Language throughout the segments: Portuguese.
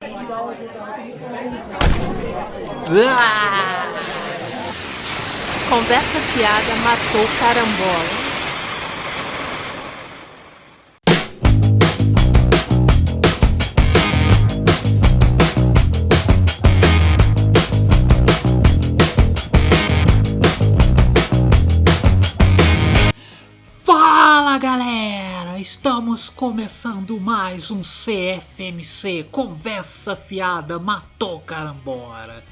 Ah! Conversa fiada matou carambola. Fala galera, estamos começando mais um CFMC, Conversa Fiada Matou Carambola.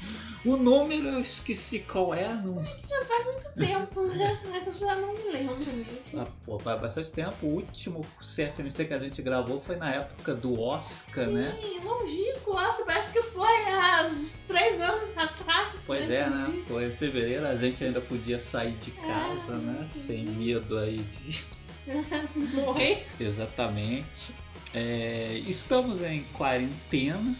O número eu esqueci qual é. Não... Já faz muito tempo, né? Eu já não me lembro mesmo. Faz bastante tempo. O último CFMC que a gente gravou foi na época do Oscar, né? Sim, longínquo, Oscar, parece que foi há uns 3 anos atrás. Pois né? É, né? Foi em fevereiro, a gente ainda podia sair de casa, né? Sem medo aí de... Morrer. Exatamente. Estamos em quarentena.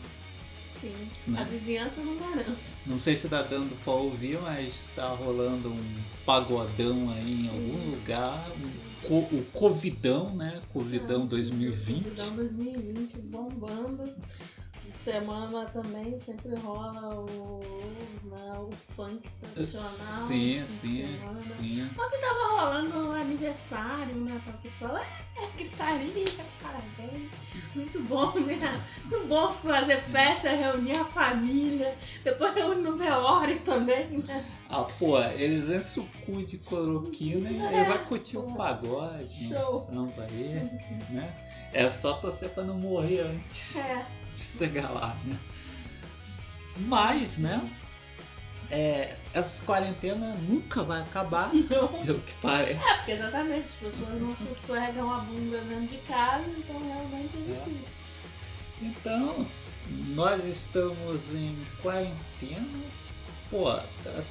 Sim, Né? a vizinhança não garante. Não sei se tá dando pra ouvir, mas tá rolando um pagodão aí em algum lugar. O Covidão, né? Covidão 2020. Covidão 2020 bombando. Semana também sempre rola o funk tradicional. Sim. Ontem tava rolando um aniversário, né? Pra pessoa gritaria, parabéns. Muito bom, né? Muito bom fazer festa, reunir a família. Depois reúne no velório também, né? Eles enchem o cu de cloroquina e aí vai curtir o pagode, Show. samba aí, né? É só torcer pra não morrer antes de chegar lá, né? Mas, né? Essa quarentena nunca vai acabar, pelo que parece. Porque exatamente, as pessoas não sossegam a bunda dentro de casa, então realmente é difícil. Então, nós estamos em quarentena.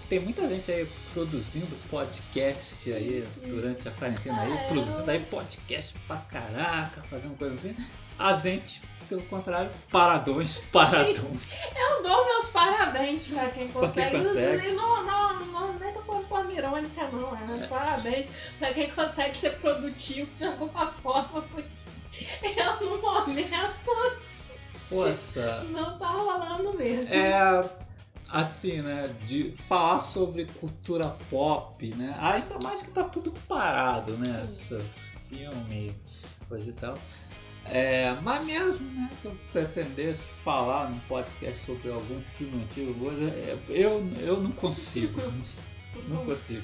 Tem muita gente aí produzindo podcast aí durante a quarentena aí, produzindo aí podcast pra caraca, fazendo coisa assim. A gente, pelo contrário, paradões. Eu dou meus parabéns pra quem consegue. consegue. E não nem tô falando forma irônica, não. Parabéns pra quem consegue ser produtivo de alguma forma, porque eu no momento Poxa, não tá rolando mesmo. Assim, né, de falar sobre cultura pop, né, ainda mais que tá tudo parado, né, filme, coisa e tal. Mas mesmo, né, se eu pretendesse falar num podcast sobre algum filme antigo, eu não consigo, não consigo.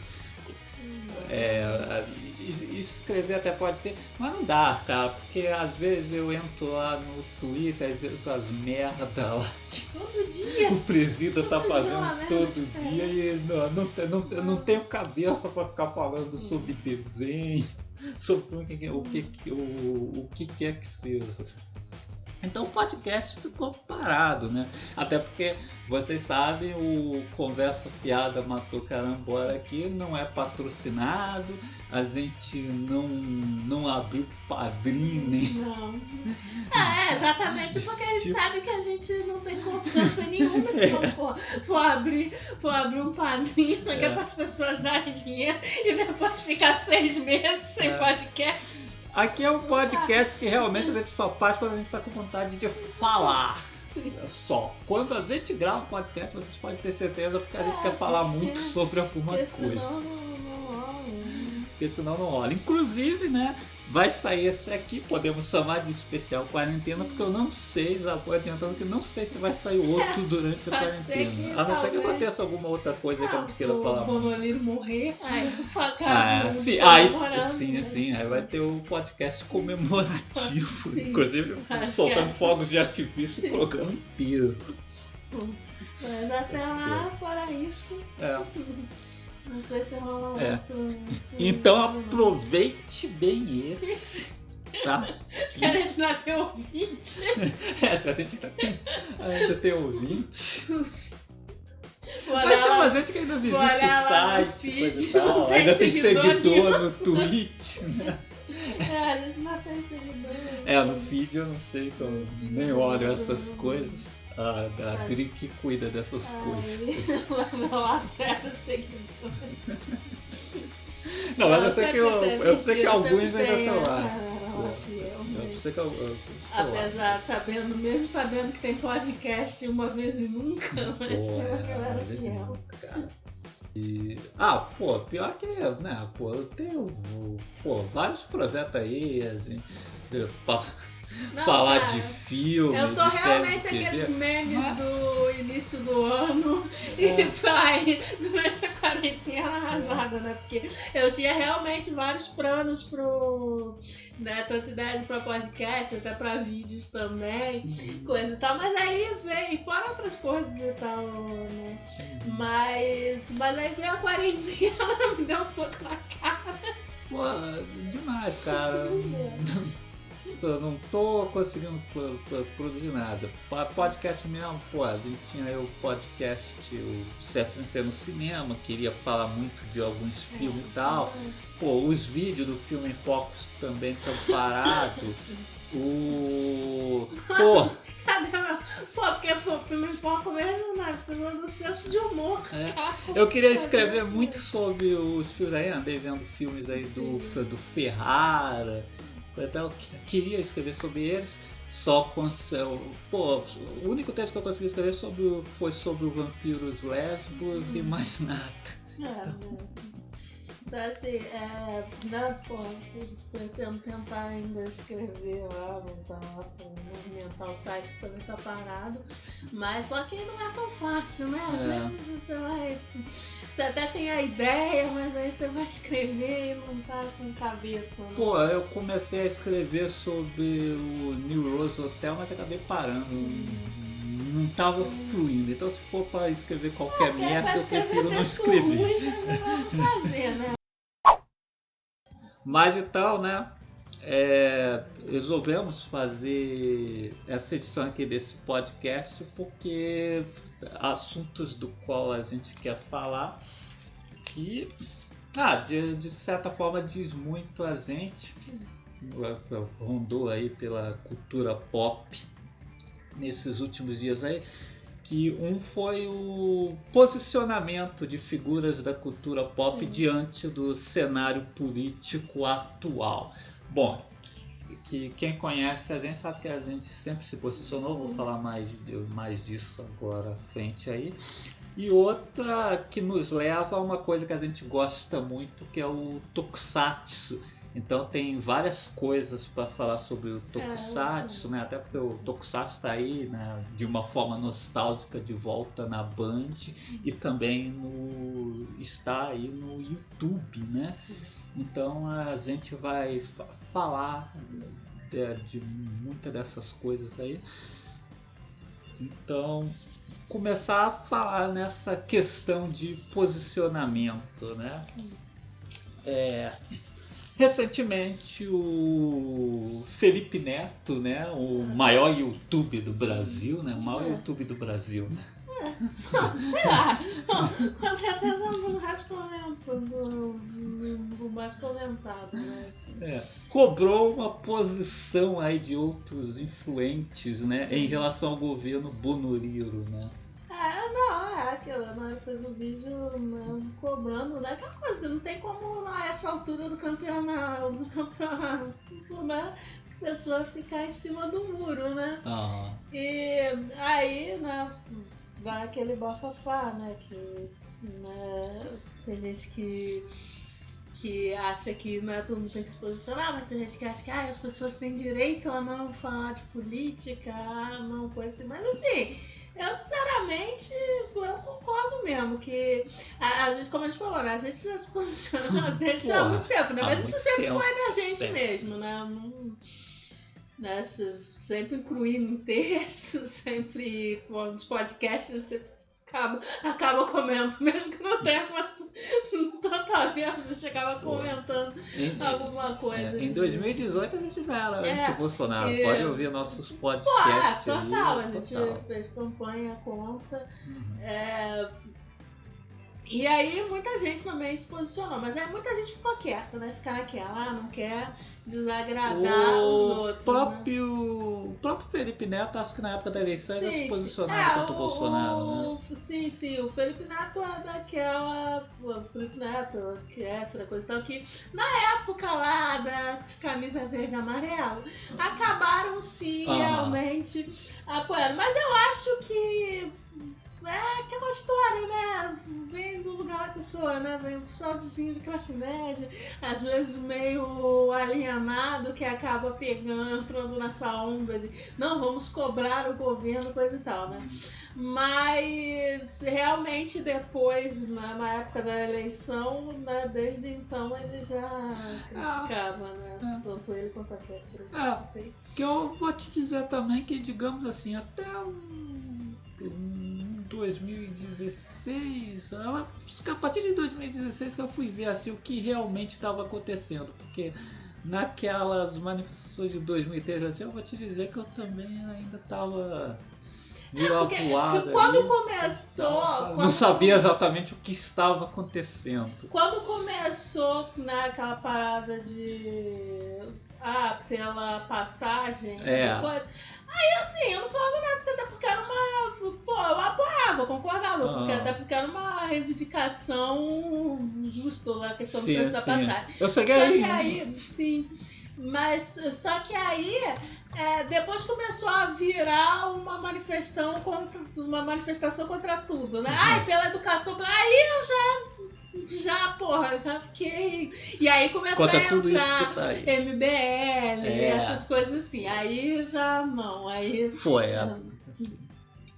Escrever até pode ser, mas não dá, cara, porque às vezes eu entro lá no Twitter e vejo essas merda lá que Todo dia. o presida tá fazendo dia, todo dia e não tenho cabeça pra ficar falando sobre desenho, sobre o que quer que seja. Então o podcast ficou parado, né? Até porque, vocês sabem, o Conversa Fiada Matou Carambola aqui não é patrocinado, a gente não abriu padrinho nem... Não. Exatamente, porque a gente sabe que a gente não tem constância nenhuma. Então, for abrir um padrinho, que é para as pessoas darem dinheiro e depois ficar 6 meses sem podcast. Aqui é um podcast que realmente a gente só faz quando a gente está com vontade de falar. Sim. Só. Quando a gente grava um podcast, vocês podem ter certeza, porque a gente quer falar muito sobre alguma coisa. Senão não rola. Porque senão não rola. Inclusive, né, vai sair esse aqui, podemos chamar de especial quarentena, porque eu não sei, já vou adiantando que não sei se vai sair outro durante a quarentena. A não ser que aconteça alguma outra coisa que eu não queira falar. Se o Bonolino morrer, aí sim, aí vai ter o podcast comemorativo, Sim. Inclusive soltando fogos de artifício e colocando um piro. Mas até lá, fora isso, não sei se rola outro. Então aproveite bem esse, tá? Se a gente não tem ouvinte. Se a gente ainda tem ouvinte. Mas tem uma gente que ainda visita o site, coisa e tal, ainda tem seguidor no Twitch, né? A gente não tem seguidor. No feed eu não sei, eu nem olho essas coisas. A Adri que cuida dessas coisas. Não acerta seguidor. Não, mas eu sei que alguns ainda estão lá. Mas, sei que apesar, mesmo sabendo que tem podcast uma vez e nunca, mas tem uma galera fiel. Pior que, né, eu tenho, vários projetos aí, assim, falar cara, de filme, eu tô de realmente série de aqueles TV. memes do início do ano e vai durante a quarentena arrasada, né? Porque eu tinha realmente vários planos pro, né, tanto ideias pra podcast, até pra vídeos também, coisa e tal, mas aí veio, fora outras coisas e tal, né? Mas aí veio a quarentena, me deu um soco na cara. Pô, demais, cara. Não tô conseguindo produzir nada. Podcast mesmo, a gente tinha aí o podcast, o CFMC no cinema, queria falar muito de alguns filmes e tal. Os vídeos do Filme em Focus também estão parados. Cadê meu? Porque o filme em foco mesmo, né? Você falou do senso de humor. Eu queria escrever muito sobre os filmes aí, andei vendo filmes aí do Ferrara. Então, eu queria escrever sobre eles, só com o único texto que eu consegui escrever foi sobre o Vampiros Lesbos e mais nada. Então, assim, pretendo tentar ainda escrever lá, movimentar o site que também tá parado, mas só que não é tão fácil, né? Às vezes você até tem a ideia, mas aí você vai escrever e não tá com cabeça, né? Eu comecei a escrever sobre o New Rose Hotel, mas acabei parando. Não tava fluindo, então se for para escrever qualquer merda, eu prefiro não escrever. Ruim, não fazer, né? Mas então, né, resolvemos fazer essa edição aqui desse podcast porque assuntos do qual a gente quer falar que, de certa forma diz muito a gente, rondou aí pela cultura pop nesses últimos dias aí, que foi o posicionamento de figuras da cultura pop diante do cenário político atual. Bom, que quem conhece a gente sabe que a gente sempre se posicionou, vou falar mais disso agora à frente aí. E outra que nos leva a uma coisa que a gente gosta muito, que é o Tokusatsu. Então tem várias coisas para falar sobre o Tokusatsu, né? Até porque o Tokusatsu está aí, né, de uma forma nostálgica de volta na Band e também está aí no YouTube, né? Então a gente vai falar de muitas dessas coisas aí. Então, começar a falar nessa questão de posicionamento, né? Recentemente o Felipe Neto, né, o maior YouTube do Brasil, né, o maior YouTube do Brasil, né? Sei lá, com certeza o mais comentado, né? Assim. Cobrou uma posição aí de outros influentes, né, em relação ao governo Bonuriro, né? Aquilo, né? Fez um vídeo, né, cobrando, né? Aquela coisa que não tem como a essa altura do campeonato, né? A pessoa ficar em cima do muro, né? E aí, né? Dá aquele bafafá, né? Tem gente que acha que não é todo mundo tem que se posicionar, mas tem gente que acha que as pessoas têm direito a não falar de política, não coisa assim, mas assim. Eu, sinceramente, eu concordo mesmo que a gente, como a gente falou, né? A gente já se posiciona desde há muito tempo, né? Mas isso sempre foi da gente mesmo, né? Né? Sempre incluindo em texto, sempre nos podcasts, você acaba comendo, mesmo que não tenha tanta vez, a gente acaba comentando alguma coisa. Em 2018 a gente já era anti-Bolsonaro, pode ouvir nossos podcasts. Total, a gente fez campanha contra. E aí muita gente também se posicionou, mas aí muita gente ficou quieta, né? Ficar naquela, não quer desagradar os outros. O próprio Felipe Neto, acho que na época da eleição ele se posicionava contra o Bolsonaro, né? Sim, o Felipe Neto é daquela. O Felipe Neto, que é frequentação que na época lá da camisa verde e amarelo, acabaram sim realmente apoiando. Mas eu acho que é aquela história, né? Vem do lugar da pessoa, né? Vem um pessoalzinho de classe média, às vezes meio alienado, que acaba pegando, entrando nessa onda de não, vamos cobrar o governo, coisa e tal, né? Mas realmente depois, na época da eleição, né, desde então ele já criticava, né? Tanto ele quanto a Kéfera. Que eu vou te dizer também que, digamos assim, até 2016, a partir de 2016 que eu fui ver assim, o que realmente estava acontecendo, porque naquelas manifestações de 2013 assim, eu vou te dizer que eu também ainda estava meio avoado. Quando começou... Não sabia exatamente o que estava acontecendo. Quando começou naquela parada de... pela passagem, depois... Aí assim, eu não falava nada, até porque era uma... Pô, eu apoiava, concordava, até porque era uma reivindicação justa lá, a questão do preço da passagem. Eu cheguei Só que aí, sim... Mas só que aí depois começou a virar uma manifestação contra tudo, né? Pela educação, aí eu já fiquei. E aí começou contra a tudo entrar isso que tá aí. MBL, essas coisas assim. Aí já não, aí foi.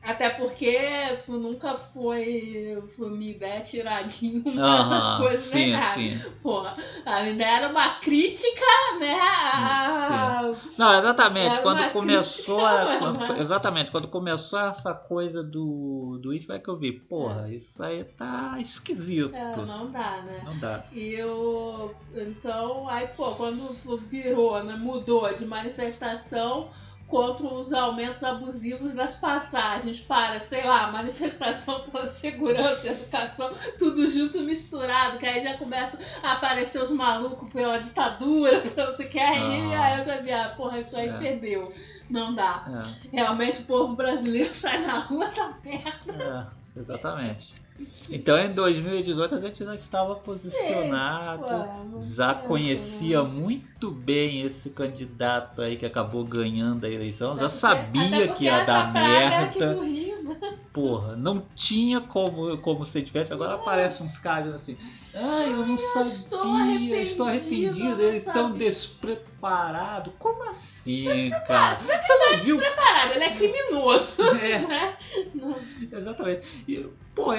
Até porque nunca foi minha ideia tiradinho nessas coisas, nem nada. Sim. Porra, a minha ideia era uma crítica, né? Não, exatamente. Quando começou quando começou essa coisa do isso, é que eu vi, porra, isso aí tá esquisito. Não dá, né? Não dá. Então, aí, quando virou, né, mudou de manifestação contra os aumentos abusivos das passagens para, sei lá, manifestação pela segurança e educação, tudo junto misturado, que aí já começam a aparecer os malucos pela ditadura, pelo você quer ir, aí eu já vi, isso aí perdeu, não dá. Realmente o povo brasileiro sai na rua, tá merda. Exatamente. Então em 2018 a gente já estava posicionado, já conhecia muito bem esse candidato aí que acabou ganhando a eleição, já sabia que ia dar merda. Porra, não tinha como ser diferente. Agora aparecem uns caras assim, eu não sabia, estou arrependido, eles estão despreparados. Como assim, cara? Você não viu? Despreparado, ele é criminoso. Né? Exatamente. E,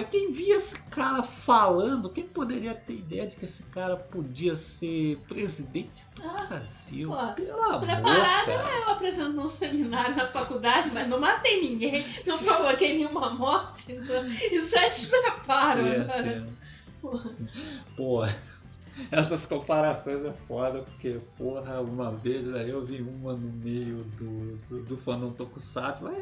quem via esse cara falando, quem poderia ter ideia de que esse cara podia ser presidente do Brasil? Pelo amor, despreparado, eu apresento num seminário na faculdade, mas não matei ninguém, não provoquei nenhuma morte. Então, isso é despreparo. Porra, essas comparações é foda, porque, uma vez aí eu vi uma no meio do Fandom Tokusatsu, mas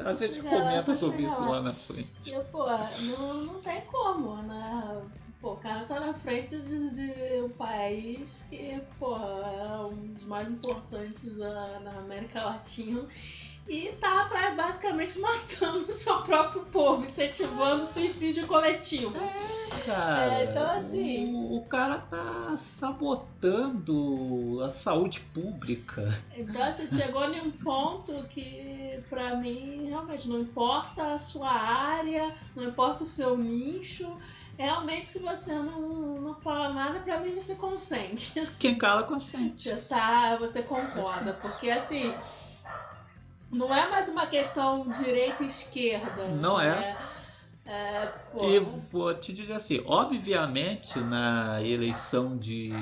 a gente comenta sobre isso lá na frente. Não tem como, né? O cara tá na frente de um país que, é um dos mais importantes na América Latina. E tá basicamente matando o seu próprio povo, incentivando o suicídio coletivo. Cara, então assim... O cara tá sabotando a saúde pública. Então assim, chegou em um ponto que pra mim realmente não importa a sua área, não importa o seu nicho. Realmente, se você não fala nada, pra mim você consente. Quem cala consente. Você concorda, porque assim... Não é mais uma questão direita e esquerda. Não é. E vou te dizer assim, obviamente na eleição de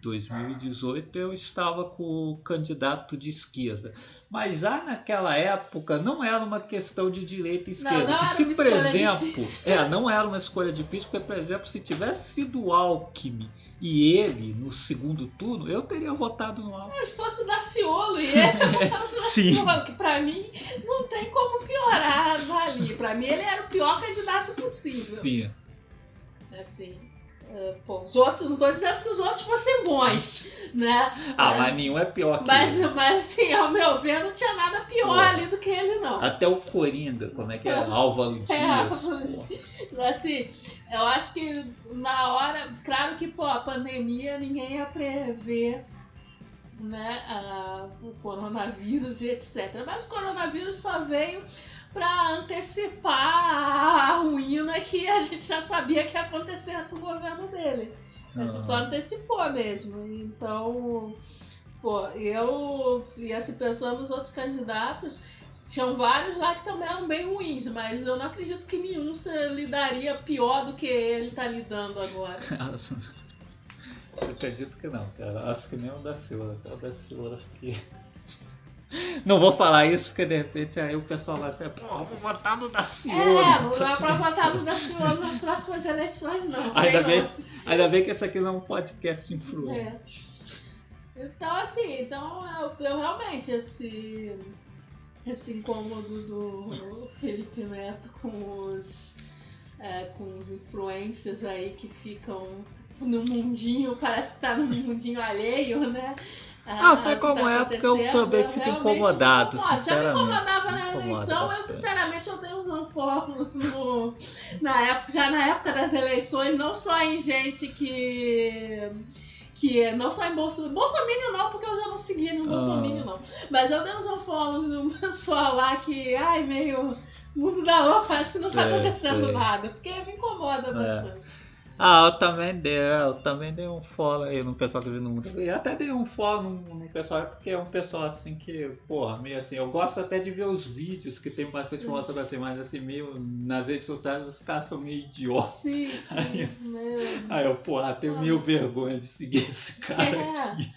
2018 eu estava com o candidato de esquerda, mas já naquela época não era uma questão de direita e esquerda. Não era uma escolha difícil. Não era uma escolha difícil, porque, por exemplo, se tivesse sido o Alckmin e ele no segundo turno, eu teria votado no Alckmin. Mas se fosse o Daciolo e ele, eu votava no Daciolo, que pra mim não tem como piorar ali. Pra mim ele era o pior candidato possível. Sim. Assim, os outros, não tô dizendo que os outros fossem bons, né? Mas nenhum é pior que ele. Mas assim, ao meu ver, não tinha nada pior ali do que ele, não. Até o Coringa, como é que é? Álvaro Dias. Assim, eu acho que na hora, claro que a pandemia ninguém ia prever, né, o coronavírus e etc. Mas o coronavírus só veio para antecipar a ruína que a gente já sabia que ia acontecer com o governo dele. Isso só antecipou mesmo. Então, e assim, pensando nos outros candidatos, tinham vários lá que também eram bem ruins, mas eu não acredito que nenhum se lidaria pior do que ele está lidando agora. Eu acredito que não, cara. Acho que nem o Daciolo. Até o Daciolo, acho que... Não vou falar isso porque de repente aí o pessoal vai ser, vou votar no Daciolo. Não é pra votar no Daciolo nas próximas eleições, não. Ainda bem que esse aqui não é um podcast influente. Então, assim, eu realmente, esse incômodo do Felipe Neto com os influencers aí que ficam no mundinho, parece que tá no mundinho alheio, né? Sei como é, porque eu também fico incomodado, sinceramente. Já me incomodava na eleição, eu sinceramente eu dei uns unfollows na época das eleições, não só em gente que não só em Bolsominion não, porque eu já não segui no Bolsominion não, mas eu dei uns unfollows no pessoal lá que, meio mundo da lua, parece que não tá acontecendo nada, porque me incomoda bastante. Eu também dei um follow aí no pessoal que vive no mundo. E até dei um follow no pessoal, porque é um pessoal assim que, meio assim, eu gosto até de ver os vídeos que tem bastante informação assim, mas assim, meio nas redes sociais os caras são meio idiotas. Sim, Aí eu, tenho meio vergonha de seguir esse cara aqui.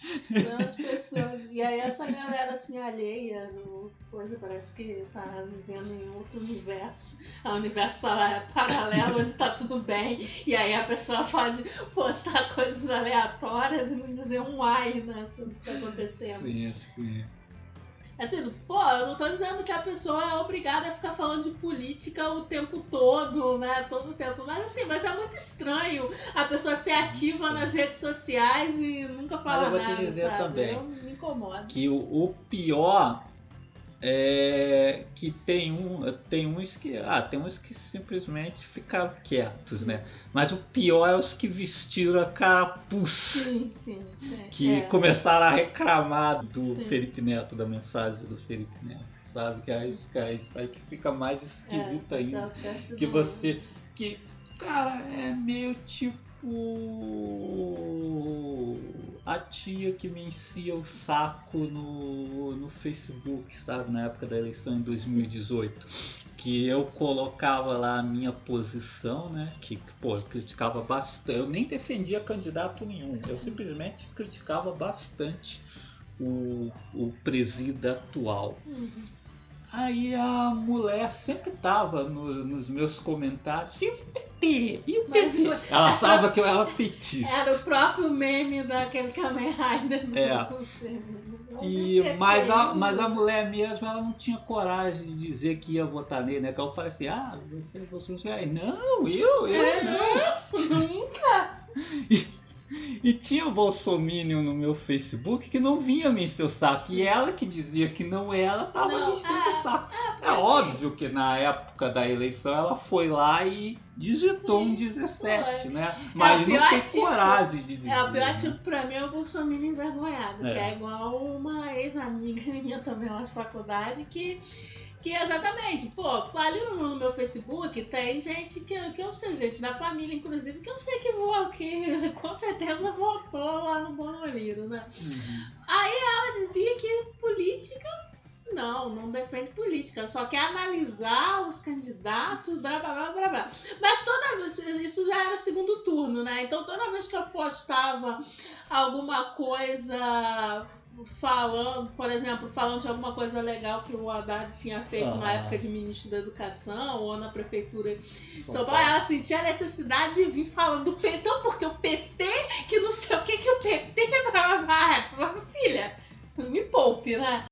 As pessoas. E aí essa galera assim alheia no coisa, parece que tá vivendo em outro universo. É um universo paralelo onde tá tudo bem. E aí a pessoa pode postar coisas aleatórias e não dizer um ai, né, sobre o que tá acontecendo. Sim. Assim, eu não tô dizendo que a pessoa é obrigada a ficar falando de política o tempo todo, né, todo o tempo. Mas é muito estranho a pessoa ser ativa nas redes sociais e nunca falar nada. Mas eu vou te dizer também me incomoda. Que o pior é que tem uns que simplesmente ficaram quietos, né? Mas o pior é os que vestiram a carapuça. Sim. Que começaram a reclamar do Felipe Neto, da mensagem do Felipe Neto, sabe? Que é isso aí que fica mais esquisito ainda. Que você... Que, cara, é meio tipo... a tia que me enchia o saco no Facebook, sabe, na época da eleição em 2018, que eu colocava lá a minha posição, né, que eu criticava bastante, eu nem defendia candidato nenhum, eu simplesmente criticava bastante o presídio atual. Aí a mulher sempre tava nos meus comentários, e o PT? Ela sabia que eu era petista. Era o próprio meme daquele Kamen Rider. Mas a mulher mesmo, ela não tinha coragem de dizer que ia votar nele, né? Que eu falei assim, você não, eu não. Nunca. E tinha bolsominion no meu Facebook que não vinha me encher o saco. E ela que dizia que não ela tava me enchendo o saco. É óbvio que na época da eleição ela foi lá e digitou um 17, né? Mas não tem coragem de dizer. O pior tipo pra mim é o bolsominion envergonhado. Que é igual uma ex-amiga minha também lá de faculdade que exatamente, ali no meu Facebook tem gente que eu sei, gente da família, inclusive, que eu sei que com certeza votou lá no Bonoliro, né? Aí ela dizia que política não defende política, ela só quer analisar os candidatos, blá blá blá blá. Mas toda vez, isso já era segundo turno, né? Então toda vez que eu postava alguma coisa falando, por exemplo, de alguma coisa legal que o Haddad tinha feito na época de ministro da Educação ou na prefeitura de São Paulo, ela sentia a necessidade de vir falando do PT, então porque o PT, que não sei o que o PT filha, me poupe, né?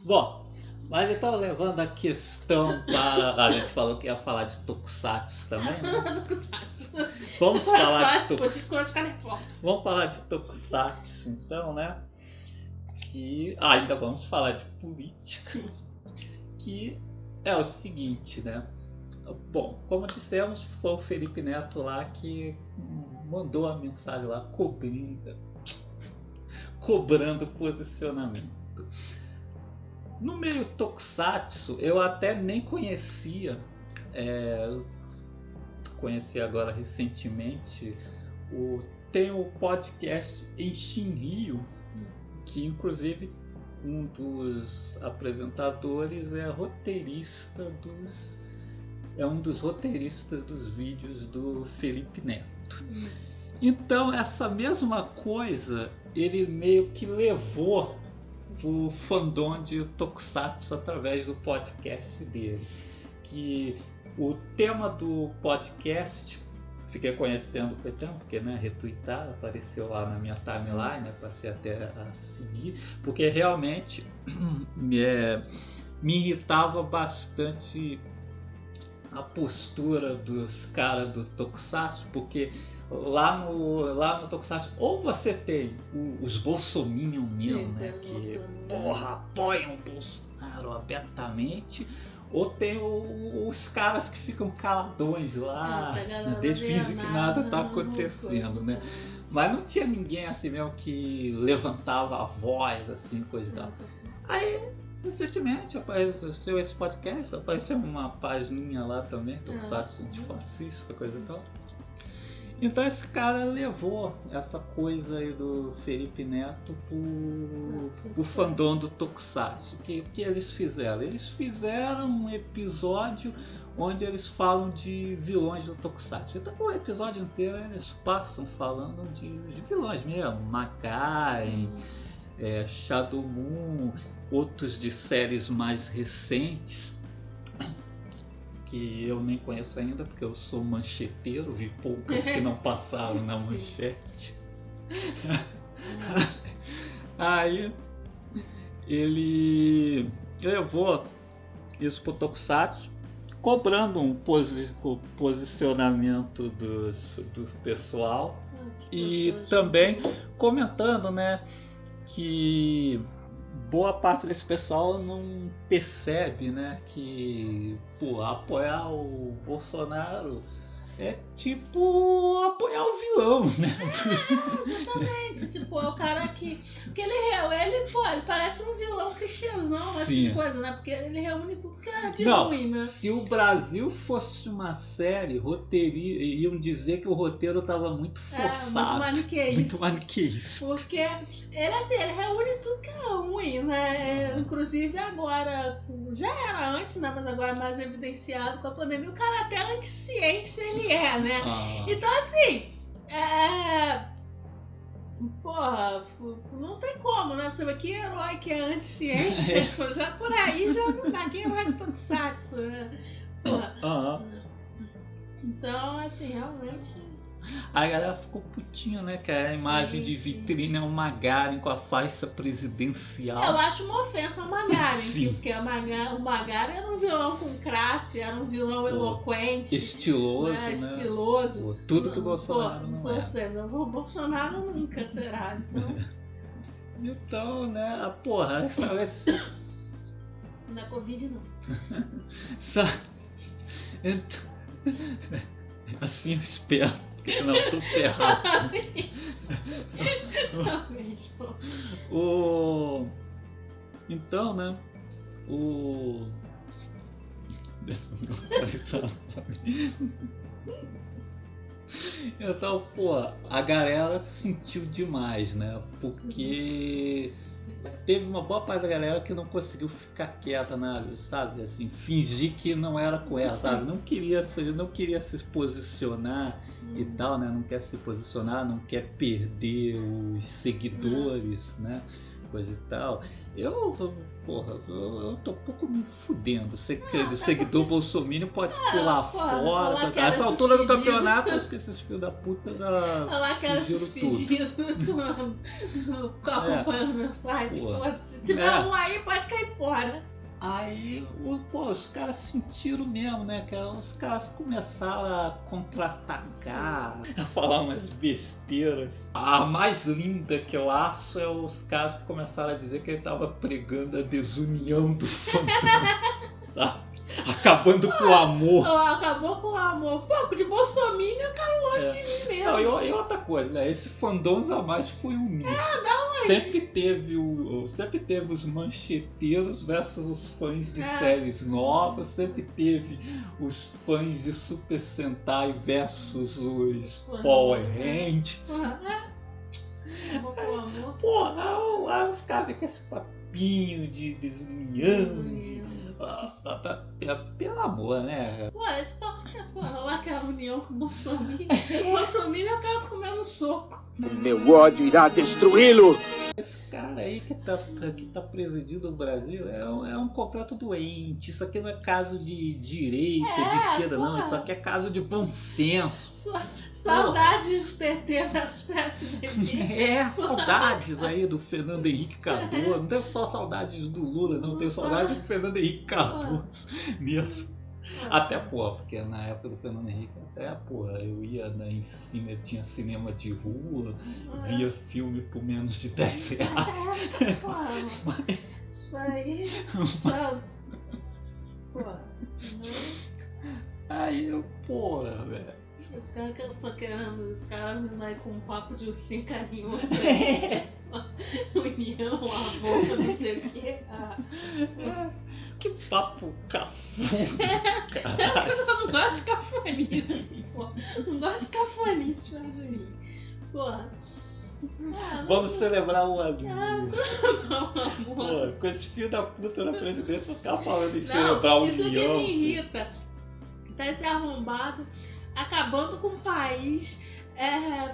Bom, Mas então, levando a questão para... A gente falou que ia falar de Tokusatsu também, né? Tokusatsu. Vamos falar de Vamos falar de Tokusatsu, então, né? Ainda vamos falar de política. Que é o seguinte, né? Bom, como dissemos, foi o Felipe Neto lá que mandou a mensagem lá cobrando posicionamento. No meio Tokusatsu, eu até nem conhecia, conheci agora recentemente, tem o podcast em Shinryu, que inclusive um dos apresentadores é um dos roteiristas dos vídeos do Felipe Neto. Então essa mesma coisa ele meio que levou o fandom de Tokusatsu através do podcast dele. Que o tema do podcast, fiquei conhecendo com o tempo, porque retweetaram, apareceu lá na minha timeline, passei até a seguir, porque realmente me irritava bastante a postura dos caras do Tokusatsu, porque lá no Tokusatsu, ou você tem os bolsominion mesmo, né, que apoiam o Bolsonaro abertamente, ou tem os caras que ficam caladões lá, fingem que nada tá acontecendo, né? Mas não tinha ninguém assim mesmo que levantava a voz, assim, coisa e tal. Aí, recentemente, apareceu esse podcast, apareceu uma pagininha lá também, Tokusatsu antifascista, coisa e tal. Então esse cara levou essa coisa aí do Felipe Neto pro fandom do Tokusatsu. O que eles fizeram? Eles fizeram um episódio onde eles falam de vilões do Tokusatsu. Então o episódio inteiro eles passam falando de vilões mesmo. Makai, Shadow Moon, outros de séries mais recentes, que eu nem conheço ainda, porque eu sou mancheteiro, vi poucas que não passaram na manchete. Aí ele levou isso pro Tokusatsu, cobrando um posicionamento do pessoal e também comentando, né, que boa parte desse pessoal não percebe, né, que apoiar o Bolsonaro é tipo apoiar o vilão, né? Exatamente, tipo, é o cara que ele parece um vilão cristãozão, essa coisa, né? Porque ele reúne tudo que é de ruim, né? Se o Brasil fosse uma série, iam dizer que o roteiro tava muito forçado. Muito maniqueísta. Porque ele reúne tudo que é ruim, né? Inclusive agora, já era antes, né? Mas agora mais evidenciado com a pandemia, o cara até anti-ciência ele né? Então assim, porra, não tem como, né? Você vê que herói que é anti-ciência, tipo, já por aí já não dá, quem é herói de Tokusatsu, né? Porra. Então, assim, realmente... A galera ficou putinha, né? Que a imagem de vitrine é um Magaren com a faixa presidencial. Eu acho uma ofensa ao Magaren, porque o Magaren era um vilão com classe, era um vilão eloquente. Estiloso, né? Estiloso. Tudo que o Bolsonaro não é. Ou seja, o Bolsonaro nunca será. Então, né? Porra, essa vez... Não é Covid, não. Então... Assim eu espero. Porque senão eu tô ferrado. Talvez, pô. Então, né? Então, a galera sentiu demais, né? Porque teve uma boa parte da galera que não conseguiu ficar quieta, sabe? Assim, fingir que não era com ela, sabe? Não queria se posicionar e tal, né? Não quer se posicionar, não quer perder os seguidores, né? Coisa e tal. Eu tô um pouco me fudendo. O seguidor bolsominion pode pular fora. A essa altura do campeonato, acho que esses filhos da puta já pediram tudo. Acompanhando meu site. Se tiver um aí, pode cair fora. Aí, os caras sentiram mesmo, né? Que os caras começaram a contra-atacar, a falar umas besteiras. A mais linda que eu acho é os caras que começaram a dizer que ele tava pregando a desunião do fandom, sabe? Acabando com o amor. Acabou com o amor. Pô, de Bolsonaro eu quero longe de mim mesmo. Não, e outra coisa, né? Esse fandom a mais foi um mito. Sempre teve os mancheteiros versus os fãs de séries novas, sempre teve os fãs de Super Sentai versus os Power Rangers. Porra, os caras com esse papinho de desunião, pelo amor, né? Pô, esse papo que lá que é a união com o Bolsonaro. O Bolsonaro é o cara comendo soco. Meu ódio irá destruí-lo. Esse cara aí que tá presidindo o Brasil é um completo doente. Isso aqui não é caso de direita, de esquerda, não. Isso aqui é caso de bom senso. Saudades PT das PSDB. Saudades aí do Fernando Henrique Cardoso. Não tenho só saudades do Lula, não. Tenho saudades do Fernando Henrique Cardoso mesmo. Até, porque na época do Fernando Henrique, eu ia em cine, tinha cinema de rua, via filme por menos de 10 reais. Mas... Isso aí, sabe? Aí eu, velho. Os caras que eu tô querendo, os caras vindo aí com um papo de ursinho carinhoso. União, amor, não sei o quê. Que papo cafona, Eu não gosto de cafonice, pô. Não gosto de cafonice perto de mim. Porra. Vamos celebrar o ano. Não, com esse filho da puta na presidência, os caras falando em celebrar o Isso união. que me irrita. Tá esse arrombado acabando com o país.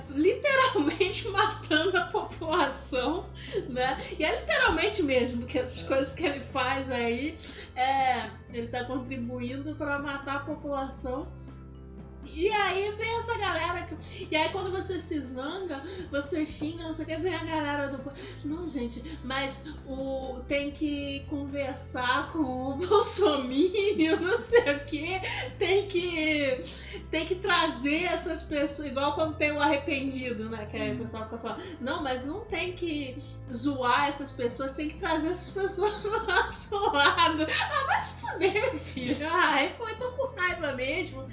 Literalmente matando a população, né? E é literalmente mesmo, porque essas coisas que ele faz aí, ele tá contribuindo para matar a população. E aí vem essa galera e aí quando você se zanga, você xinga, não sei o que, vem a galera do... Não, gente, mas tem que conversar com o Bolsominion, não sei o que, tem que trazer essas pessoas, igual quando tem o arrependido, né, que aí o pessoal fica falando, não, mas não tem que zoar essas pessoas, tem que trazer essas pessoas pro nosso lado. Vai se fuder, meu filho. Eu tô com raiva mesmo.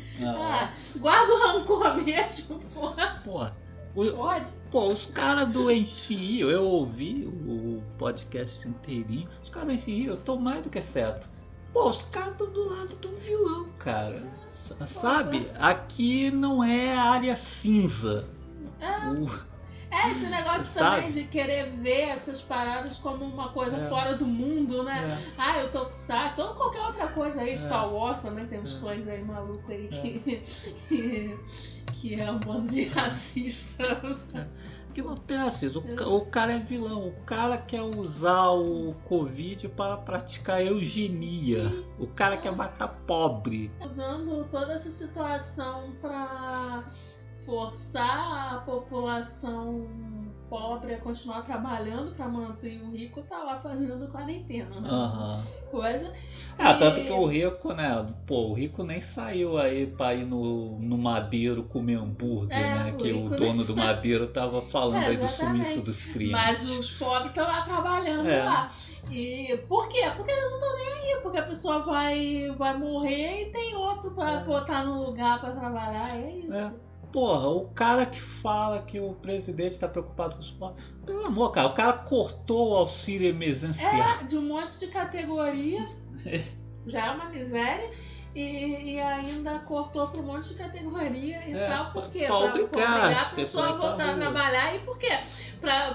Guarda o rancor mesmo, porra. Pode? Os caras do NCI, eu ouvi o podcast inteirinho. Os caras do NCI, eu tô mais do que certo. Os caras estão do lado do vilão, cara. Sabe? Aqui não é área cinza. Esse negócio também de querer ver essas paradas como uma coisa fora do mundo, né? Eu tô com saco. Ou qualquer outra coisa aí, Star Wars também tem uns fãs aí malucos aí que é um bando de racista. Que não tem racismo. O cara é vilão. O cara quer usar o Covid para praticar eugenia. Sim. O cara quer matar pobre. Usando toda essa situação para forçar a população pobre a continuar trabalhando para manter o rico tá lá fazendo quarentena, né? Coisa. Tanto que o rico, né? O rico nem saiu aí pra ir no Madeiro comer hambúrguer, né? Que o dono do Madeiro tava falando aí do sumiço dos clientes. Mas os pobres estão lá trabalhando lá. E por quê? Porque eles não estão nem aí, porque a pessoa vai morrer e tem outro pra botar no lugar pra trabalhar, é isso. O cara que fala que o presidente tá preocupado com os pobres. Pelo amor, cara, o cara cortou o auxílio emergencial. De um monte de categoria. Já é uma miséria. E ainda cortou para um monte de categoria e tal. Por quê? Pra obrigar a pessoa a voltar a trabalhar. E por quê?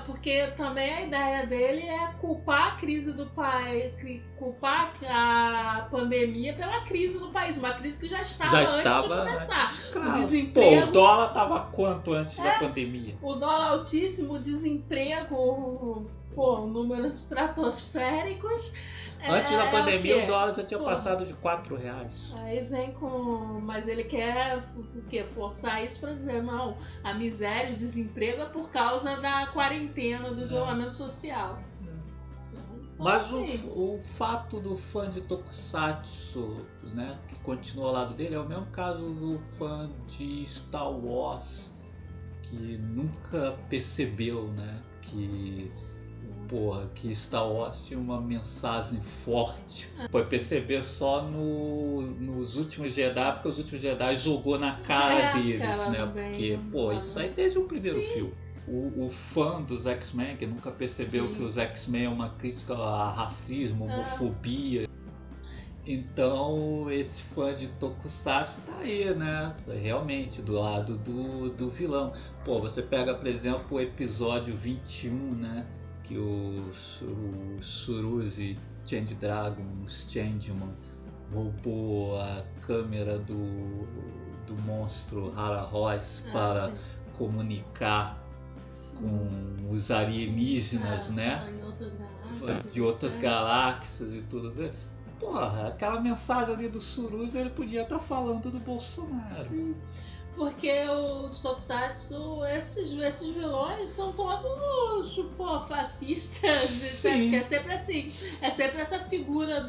Porque também a ideia dele é culpar a crise do país, culpar a pandemia pela crise do país. Uma crise que já estava antes de começar. Claro. O desemprego. O dólar estava quanto antes da pandemia? O dólar altíssimo, o desemprego, números estratosféricos. Antes da pandemia, o dólar já tinha passado de R$4. Aí vem com... Mas ele quer o quê? Forçar isso pra dizer, não, a miséria, o desemprego é por causa da quarentena, do isolamento social. Mas Sim. o fato do fã de Tokusatsu, né, que continua ao lado dele, é o mesmo caso do fã de Star Wars, que nunca percebeu, né, que Star Wars tinha uma mensagem forte. Foi perceber só nos últimos Jedi, porque os últimos Jedi jogou na cara deles, né? Porque, isso aí desde o primeiro filme. O fã dos X-Men, que nunca percebeu que os X-Men é uma crítica a racismo, homofobia. Então esse fã de Tokusatsu tá aí, né? Realmente, do lado do vilão. Você pega, por exemplo, o episódio 21, né? Que o Suruzi Change Dragon, os Changeman, roubou a câmera do monstro Hara Royce para comunicar com os alienígenas, né? De outras galáxias e tudo. Aquela mensagem ali do Suruzi, ele podia estar falando do Bolsonaro. Sim. Porque os Tokusatsu, esses vilões são todos, fascistas, Sim. porque é sempre assim. É sempre essa figura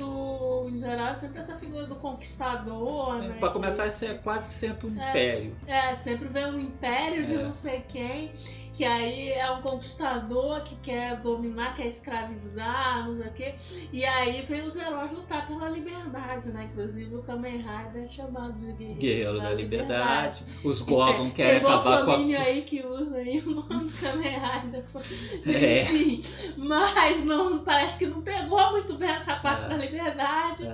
em geral, é sempre essa figura do conquistador, Sim, né? pra começar, isso é quase sempre um império. Sempre vem um império de não sei quem, que aí é um conquistador que quer dominar, quer escravizar, não sei o quê. E aí vem os heróis lutar pela liberdade, né? Inclusive o Kamen Rider é chamado de Guerreiro da Liberdade. Os Gorgon querem acabar com a... Tem aí que usa aí o nome do Kamen Rider. Enfim, mas não, parece que não pegou muito bem essa parte da liberdade.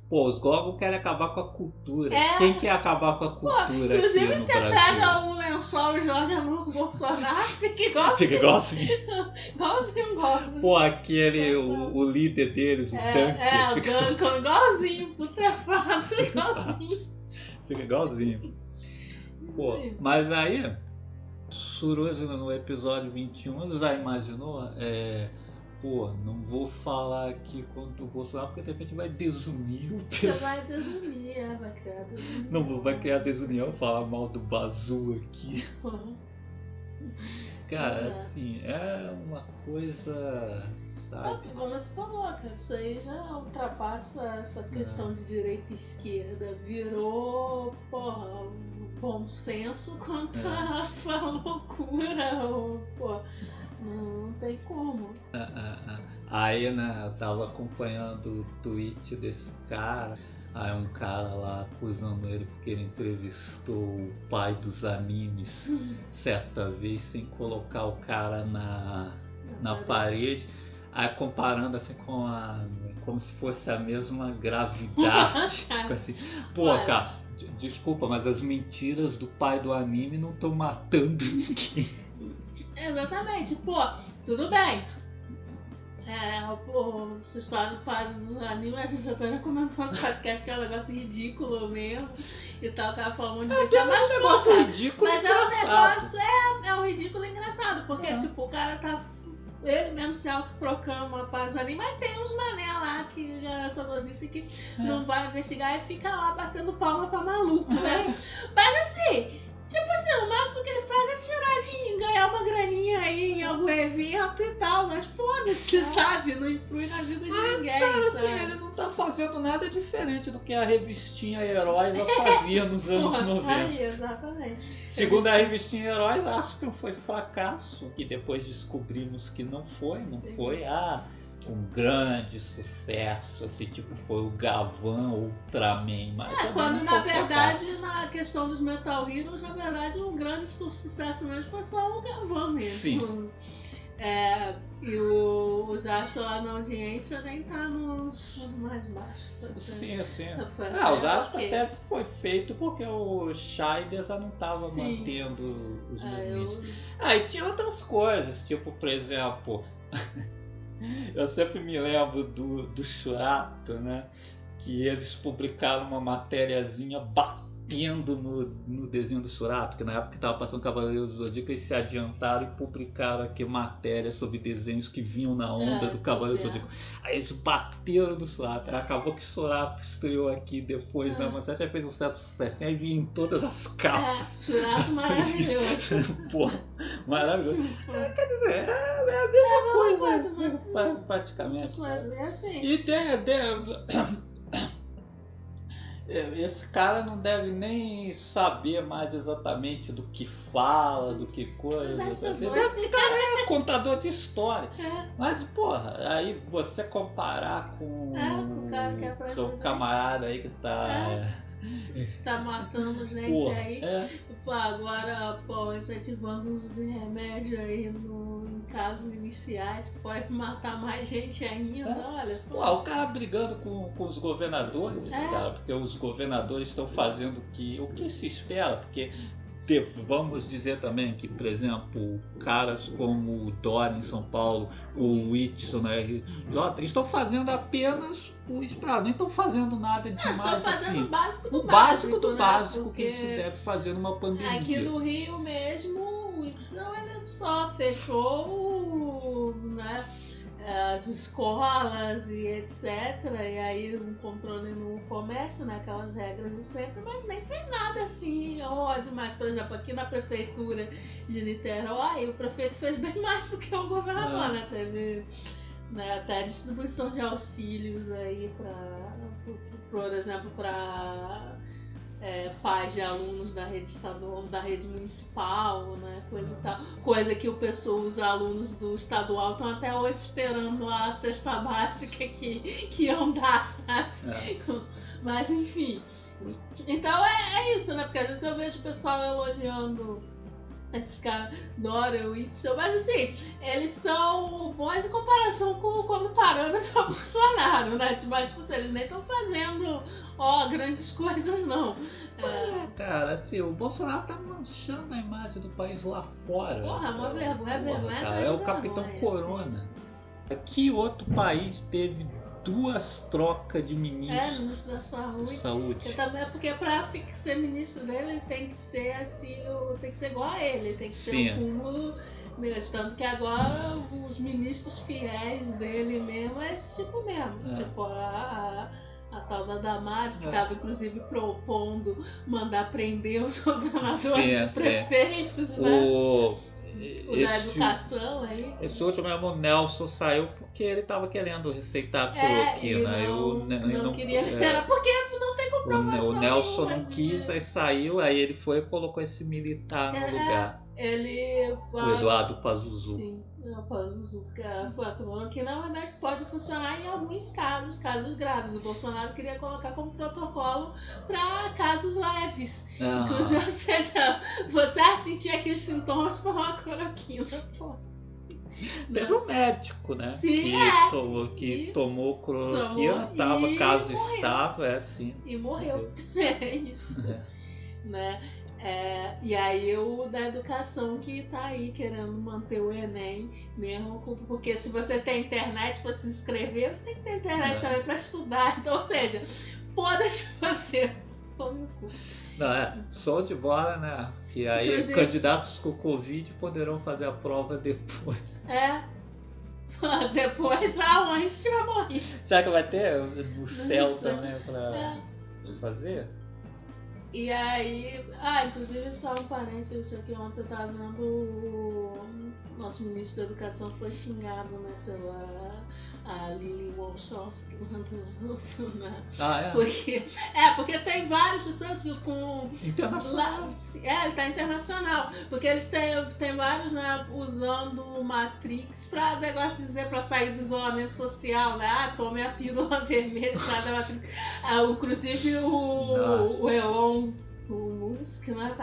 Os Gorgon querem acabar com a cultura. Quem quer acabar com a cultura inclusive, aqui no você Brasil? pega um lençol e joga no Bolsonaro, fica igualzinho. Fica igualzinho. Igualzinho Gorgon. Aquele, o líder deles, o Duncan. O Duncan, igualzinho, putrefado, igualzinho. Fica igualzinho. Mas aí, Suruzi no episódio 21 já imaginou? Não vou falar aqui contra o Bolsonaro porque de repente vai desunir o pessoal. Você vai desunir, vai criar desunião. Não, vai criar desunião, falar mal do Bazu aqui. Cara, assim, é uma coisa, sabe? Como você falou, cara, isso aí já ultrapassa essa questão de direita e esquerda. Virou, bom senso contra a loucura. Não tem como. Aí, né, eu tava acompanhando o tweet desse cara. Aí um cara lá acusando ele porque ele entrevistou o pai dos animes certa vez sem colocar o cara na parede. Aí comparando assim como se fosse a mesma gravidade. Assim, cara, desculpa, mas as mentiras do pai do anime não estão matando ninguém. Exatamente, tudo bem. Essa história do pai do anime, a gente já tá comentando no podcast que é um negócio ridículo mesmo e tal, tava falando de besteira, mas é um negócio ridículo, mas engraçado. É um negócio, é um ridículo engraçado, porque o cara tá, ele mesmo se autoproclama paz anime, mas tem uns mané lá que é saudosista que não vai investigar e fica lá batendo palma pra maluco, né? Mas assim, o máximo que ele faz é tirar ganhar uma graninha aí em algum evento e tal, mas foda-se, sabe? Não influi na vida de ninguém. Cara, sabe? assim, ele não tá fazendo nada diferente do que a revistinha Heróis fazia nos anos 90. Aí, exatamente. Segundo a revistinha Heróis, acho que foi fracasso, que depois descobrimos que não foi um grande sucesso, assim, tipo, foi o Gavan Ultraman, mas quando na verdade, na questão dos Metal Heroes, na verdade, um grande sucesso mesmo foi só o Gavan mesmo. Sim. E os Astros lá na audiência nem tá nos mais baixos. Sim. Os Astros até foi feito porque o Scheider já não tava mantendo os limites. E tinha outras coisas, tipo, por exemplo... Eu sempre me lembro do Churato, né? Que eles publicaram uma matériazinha indo no desenho do Churato, que na época que estava passando Cavaleiro do Zodíaco, eles se adiantaram e publicaram aqui matéria sobre desenhos que vinham na onda do Cavaleiro do Zodíaco. Aí eles bateram no Churato. Acabou que Churato estreou aqui depois na Manchete, aí fez um certo sucesso. Aí vinha em todas as capas. Churato maravilhoso. Pô, maravilhoso. Quer dizer, é a mesma coisa, assim, praticamente. Mas é assim. E esse cara não deve nem saber mais exatamente do que fala, do que coisa. Ele deve ficar contador de história. Mas, porra, aí você comparar com o cara que é o camarada aí que tá matando gente, porra, aí. Pô, agora, incentivando o uso de remédio aí em casos iniciais que pode matar mais gente ainda, olha só. Pô, o cara brigando com os governadores, cara, porque os governadores estão fazendo o que se espera, porque vamos dizer também que, por exemplo, caras como o Dória em São Paulo, o Whitson na RJ, eles estão fazendo apenas o esperado, nem estão fazendo nada demais estão fazendo assim. o básico do básico porque que se deve fazer numa pandemia. Aqui no Rio mesmo, o Whitson ele só fechou, né, as escolas e etc. E aí um controle no comércio, né, aquelas regras de sempre, mas nem fez nada assim, demais. Por exemplo, aqui na prefeitura de Niterói, o prefeito fez bem mais do que o governador, né? Teve, né, até a distribuição de auxílios aí por exemplo, para pais de alunos da rede estadual, da rede municipal, né, coisa e tal. Coisa que os alunos do estadual estão até hoje esperando a cesta básica que iam dar, sabe? Mas enfim. Então é isso, né? Porque às vezes eu vejo o pessoal elogiando esses caras, Dória, Whitson, mas assim, eles são bons em comparação com quando parâmetro para Bolsonaro, né? Mas tipo, eles nem estão fazendo grandes coisas, não. Cara, assim, o Bolsonaro tá manchando a imagem do país lá fora. Porra, uma vergonha. Cara, é o Capitão Corona. Que outro país teve 2 trocas de ministros? Ministro da Saúde. Porque pra ser ministro dele tem que ser assim, tem que ser igual a ele, tem que ser um cúmulo mesmo. Tanto que agora os ministros fiéis dele mesmo é esse tipo mesmo. Tipo, a tal da Damares, que estava inclusive propondo mandar prender os governadores e prefeitos, né? O da educação aí. Esse último mesmo, o Nelson, saiu porque ele estava querendo receitar cloroquina. Não queria liberar, porque não tem comprovação. O Nelson não quis, aí saiu, aí ele foi e colocou esse militar no lugar. O Eduardo Pazuzu. Sim, o Pazuzu. A cloroquina é um remédio que pode funcionar em alguns casos graves. O Bolsonaro queria colocar como protocolo para casos leves. Inclusive, ou seja, você sentir aqui os sintomas, tomar cloroquina. Teve um médico, né? Sim, que tomou cloroquina, estava caso estável, assim. E morreu. É isso. Né? E aí o da educação que tá aí querendo manter o Enem mesmo, porque se você tem internet para se inscrever, você tem que ter internet também para estudar. Então, ou seja, foda-se você. Tome o cu. Não, show de bola, né? E aí os candidatos com Covid poderão fazer a prova depois. Depois aonde se vai morrer. Será que vai ter no céu também pra fazer? E aí, inclusive só um parênteses, isso aqui ontem eu tava vendo o nosso ministro da Educação foi xingado, né, pela Lili Wachowski, né? Porque tem várias pessoas com... Internacional. Ele tá internacional, porque eles têm vários, né, usando Matrix pra negócio de dizer pra sair do isolamento social, né? Tome a pílula vermelha, sai da Matrix. Inclusive o Elon Musk, né?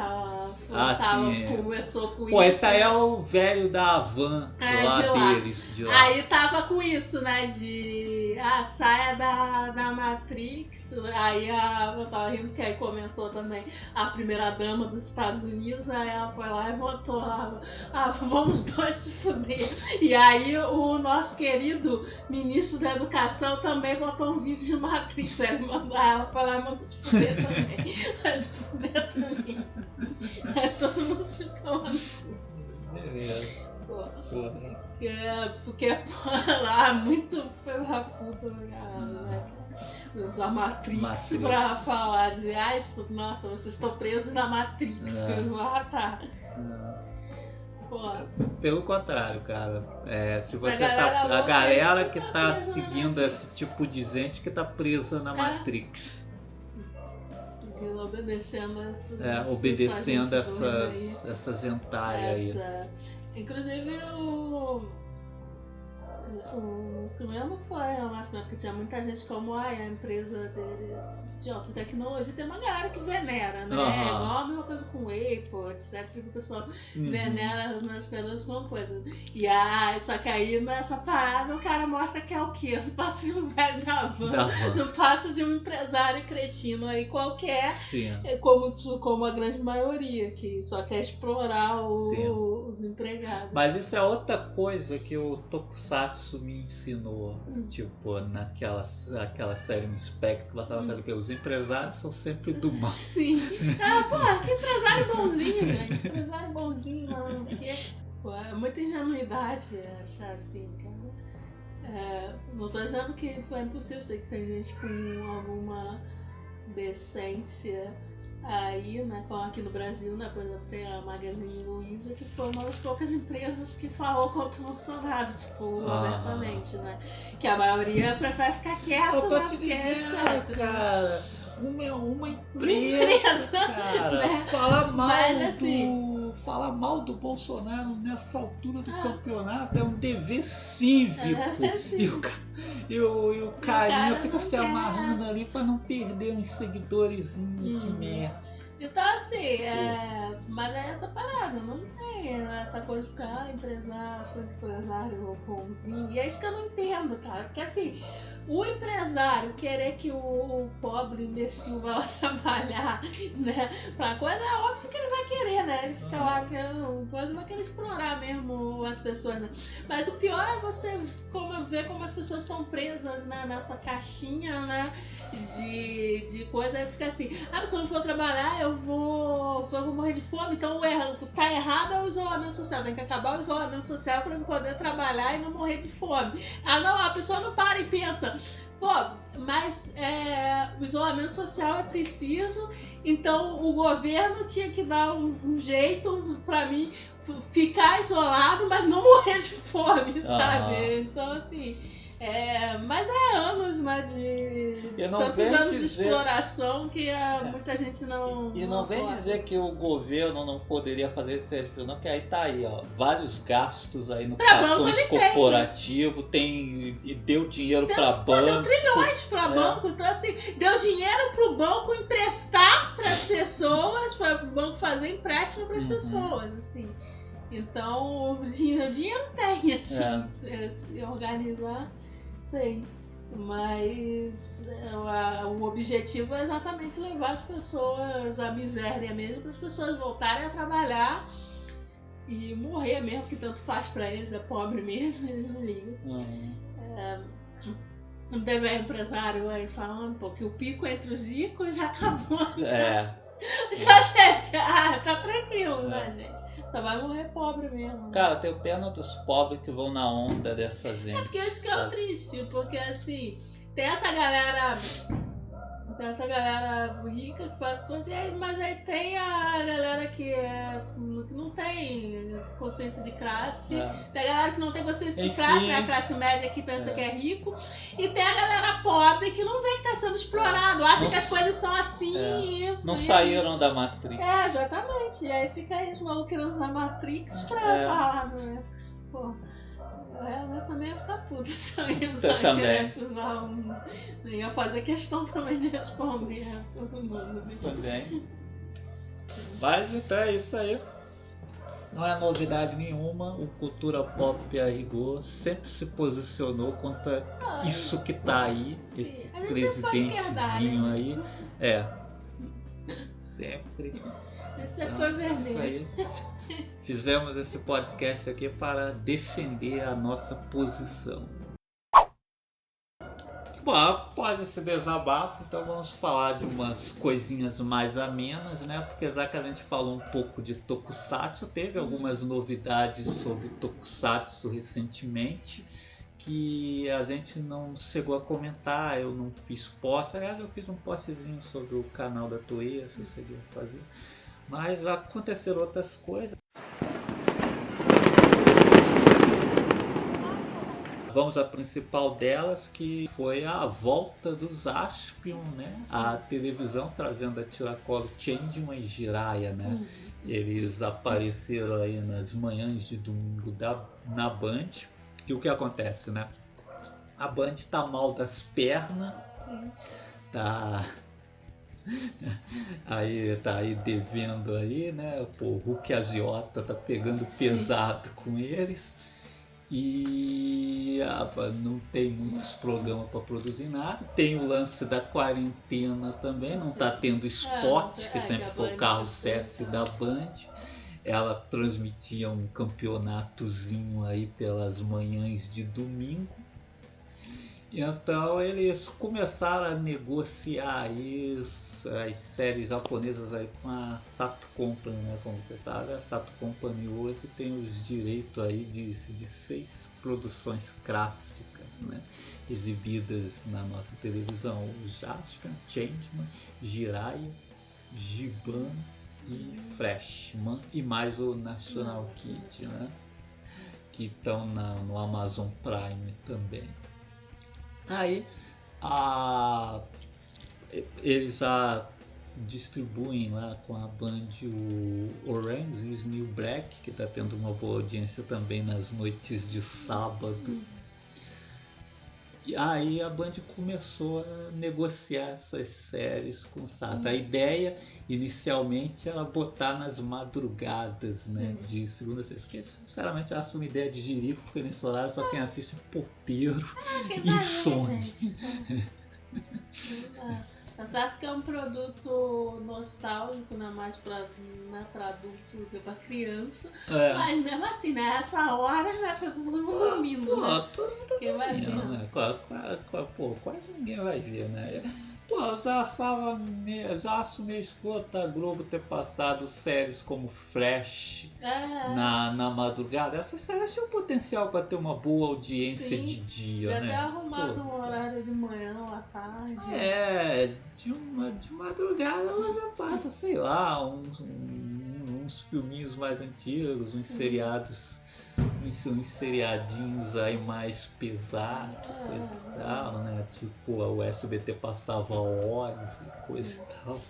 Começou com isso. Pô, esse aí é o velho da Havan lá deles. De lá. Aí tava com isso, né? De assim, saia da Matrix. Aí eu tava rindo que aí comentou também a primeira dama dos Estados Unidos, aí ela foi lá e votou vamos dois se fuder. E aí o nosso querido ministro da Educação também votou um vídeo de Matrix. Aí ela foi lá e mandou se fuder também. Vai se fuder também. Aí todo mundo se ficou lá. Beleza. Porque lá muito pela puta, né? Usar Matrix pra falar de nossa, vocês estão presos na Matrix, que eles vão matar. Pelo contrário, cara. Se você a galera que tá seguindo esse tipo de gente que tá presa na Matrix. Seguindo, obedecendo essas. Obedecendo essas hentai aí. Inclusive o Screamo foi, eu acho, porque tinha muita gente como a empresa dele de alta tecnologia, tem uma galera que venera, né? É igual a mesma coisa com o Apple, etc. Que o pessoal venera nas pedras com uma coisa. Só que aí nessa parada o cara mostra que é o quê? Não passa de um velho da van, não passa de um empresário cretino aí qualquer, como a grande maioria, que só quer explorar os empregados. Mas isso é outra coisa que o Tokusatsu me ensinou, tipo, naquela série no Spectre, que passava dizendo que os empresários são sempre do mal. Sim. Que empresário bonzinho, gente. Empresário bonzinho, não. Porque, é muita ingenuidade achar assim, cara. Não tô dizendo que foi impossível, sei que tem gente com alguma decência aí, né, como aqui no Brasil, né, por exemplo, tem a Magazine Luiza, que foi uma das poucas empresas que falou contra o Bolsonaro, tipo, abertamente, né, que a maioria prefere ficar quieto, eu tô te dizendo, cara, uma empresa, cara, né? Falar mal do Bolsonaro nessa altura do campeonato é um dever cívico. E o carinha fica se amarrando ali pra não perder uns seguidorzinhos de merda. Então assim, mas é essa parada, não tem essa coisa de ficar empresário bonzinho. E é isso que eu não entendo, cara. Porque assim, o empresário querer que o pobre imbecil vá lá trabalhar, né, pra coisa, é óbvio que ele vai querer, né? Ele fica lá querendo coisa, vai querer explorar mesmo as pessoas, né? Mas o pior é você ver como as pessoas estão presas, né, nessa caixinha, né, de coisa. Aí fica assim, se eu não for trabalhar, eu vou morrer de fome. Então tá errado é o isolamento social, tem que acabar o isolamento social pra eu poder trabalhar e não morrer de fome. Não, a pessoa não para e pensa, mas o isolamento social é preciso, então o governo tinha que dar um jeito pra mim ficar isolado, mas não morrer de fome, sabe? Então assim, mas anos, né, de tantos anos de exploração que muita gente não. E não vem dizer que o governo não poderia fazer isso, não, que aí tá aí, vários gastos aí no cartões corporativo, tem e deu dinheiro pra banco. Deu trilhões pra banco, então assim, deu dinheiro pro banco emprestar pras pessoas, para o banco fazer empréstimo pras pessoas, assim. Então, o dinheiro tem, assim, se organizar. Tem, mas o objetivo é exatamente levar as pessoas à miséria mesmo, para as pessoas voltarem a trabalhar e morrer mesmo, que tanto faz para eles, é pobre mesmo, eles não ligam. Não teve empresário aí falando que o pico entre os ricos já acabou. Tá tranquilo, né, gente? Só vai morrer pobre mesmo. Cara, eu tenho pena dos pobres que vão na onda dessas gente. Porque isso que é o triste, porque assim, tem essa galera rica que faz coisas, mas aí tem a galera que não tem consciência de classe, tem a galera que não tem consciência de classe, né? A classe média que pensa que é rico, e tem a galera pobre que não vê que tá sendo explorado, acha que as coisas são assim. Não saíram da Matrix. Exatamente. E aí fica aí os malucos querendo usar Matrix pra falar, né? Eu também ia ficar puta se eu ia usar Eu ia fazer questão também de responder a todo mundo. Também. Mas então é isso aí. Não é novidade nenhuma, o Cultura Pop a rigor sempre se posicionou contra isso que tá aí, Sim. esse A gente sempre foi presidentezinho esquerdalha, aí. né? Sempre. A gente sempre foi Isso vermelho. aí. Fizemos esse podcast aqui para defender a nossa posição. Bom, após esse desabafo, então vamos falar de umas coisinhas mais amenas, né? Porque já que a gente falou um pouco de Tokusatsu, teve algumas novidades sobre Tokusatsu recentemente que a gente não chegou a comentar, eu não fiz post. Aliás, eu fiz um postzinho sobre o canal da Toei, se eu cheguei a fazer. Mas aconteceram outras coisas. Vamos à principal delas, que foi a volta dos Aspion, né? A televisão trazendo a Tiracolo Changeman e Jiraiya, né? Eles apareceram aí nas manhãs de domingo na Band. E o que acontece, né? A Band tá mal das pernas, tá aí devendo aí, né? Pô, o Hulk Agiota tá pegando pesado com eles. E não tem muitos programas para produzir nada. Tem o lance da quarentena também, não está tendo esporte, que sempre foi o carro-chefe da Band. Ela transmitia um campeonatozinho aí pelas manhãs de domingo. Então eles começaram a negociar aí as séries japonesas aí com a Sato Company, né? Como você sabe, a Sato Company hoje tem os direitos aí de 6 produções clássicas, né? Exibidas na nossa televisão: o Jaspion, Changeman, Jiraiya, Giban e Freshman, e mais o National Kid, né? Que estão no Amazon Prime também. Aí eles já distribuem lá com a Band o Orange is New Black, que está tendo uma boa audiência também nas noites de sábado. E aí a Band começou a negociar essas séries com o Sato. A ideia inicialmente era botar nas madrugadas, né, de segunda a sexta. Que sinceramente eu acho uma ideia de jirico, porque nesse horário só quem assiste é porteiro e sonho. Tá certo que é um produto nostálgico, não é mais pra adulto do que pra criança. Mas mesmo assim, né? Essa hora vai tá todo mundo dormindo, né? Todo mundo Quem vai ver? né? Quase ninguém vai ver, né? Pô, já acho meio escroto a Globo ter passado séries como Fresh na madrugada. Essas séries tinham potencial para ter uma boa audiência de dia, já né? até arrumado um horário de manhã ou à tarde. De madrugada você passa, sei lá, uns filminhos mais antigos, uns seriados, uns seriadinhos aí mais pesados, coisa e tal, né? Tipo, o SBT passava horas e coisa e tal.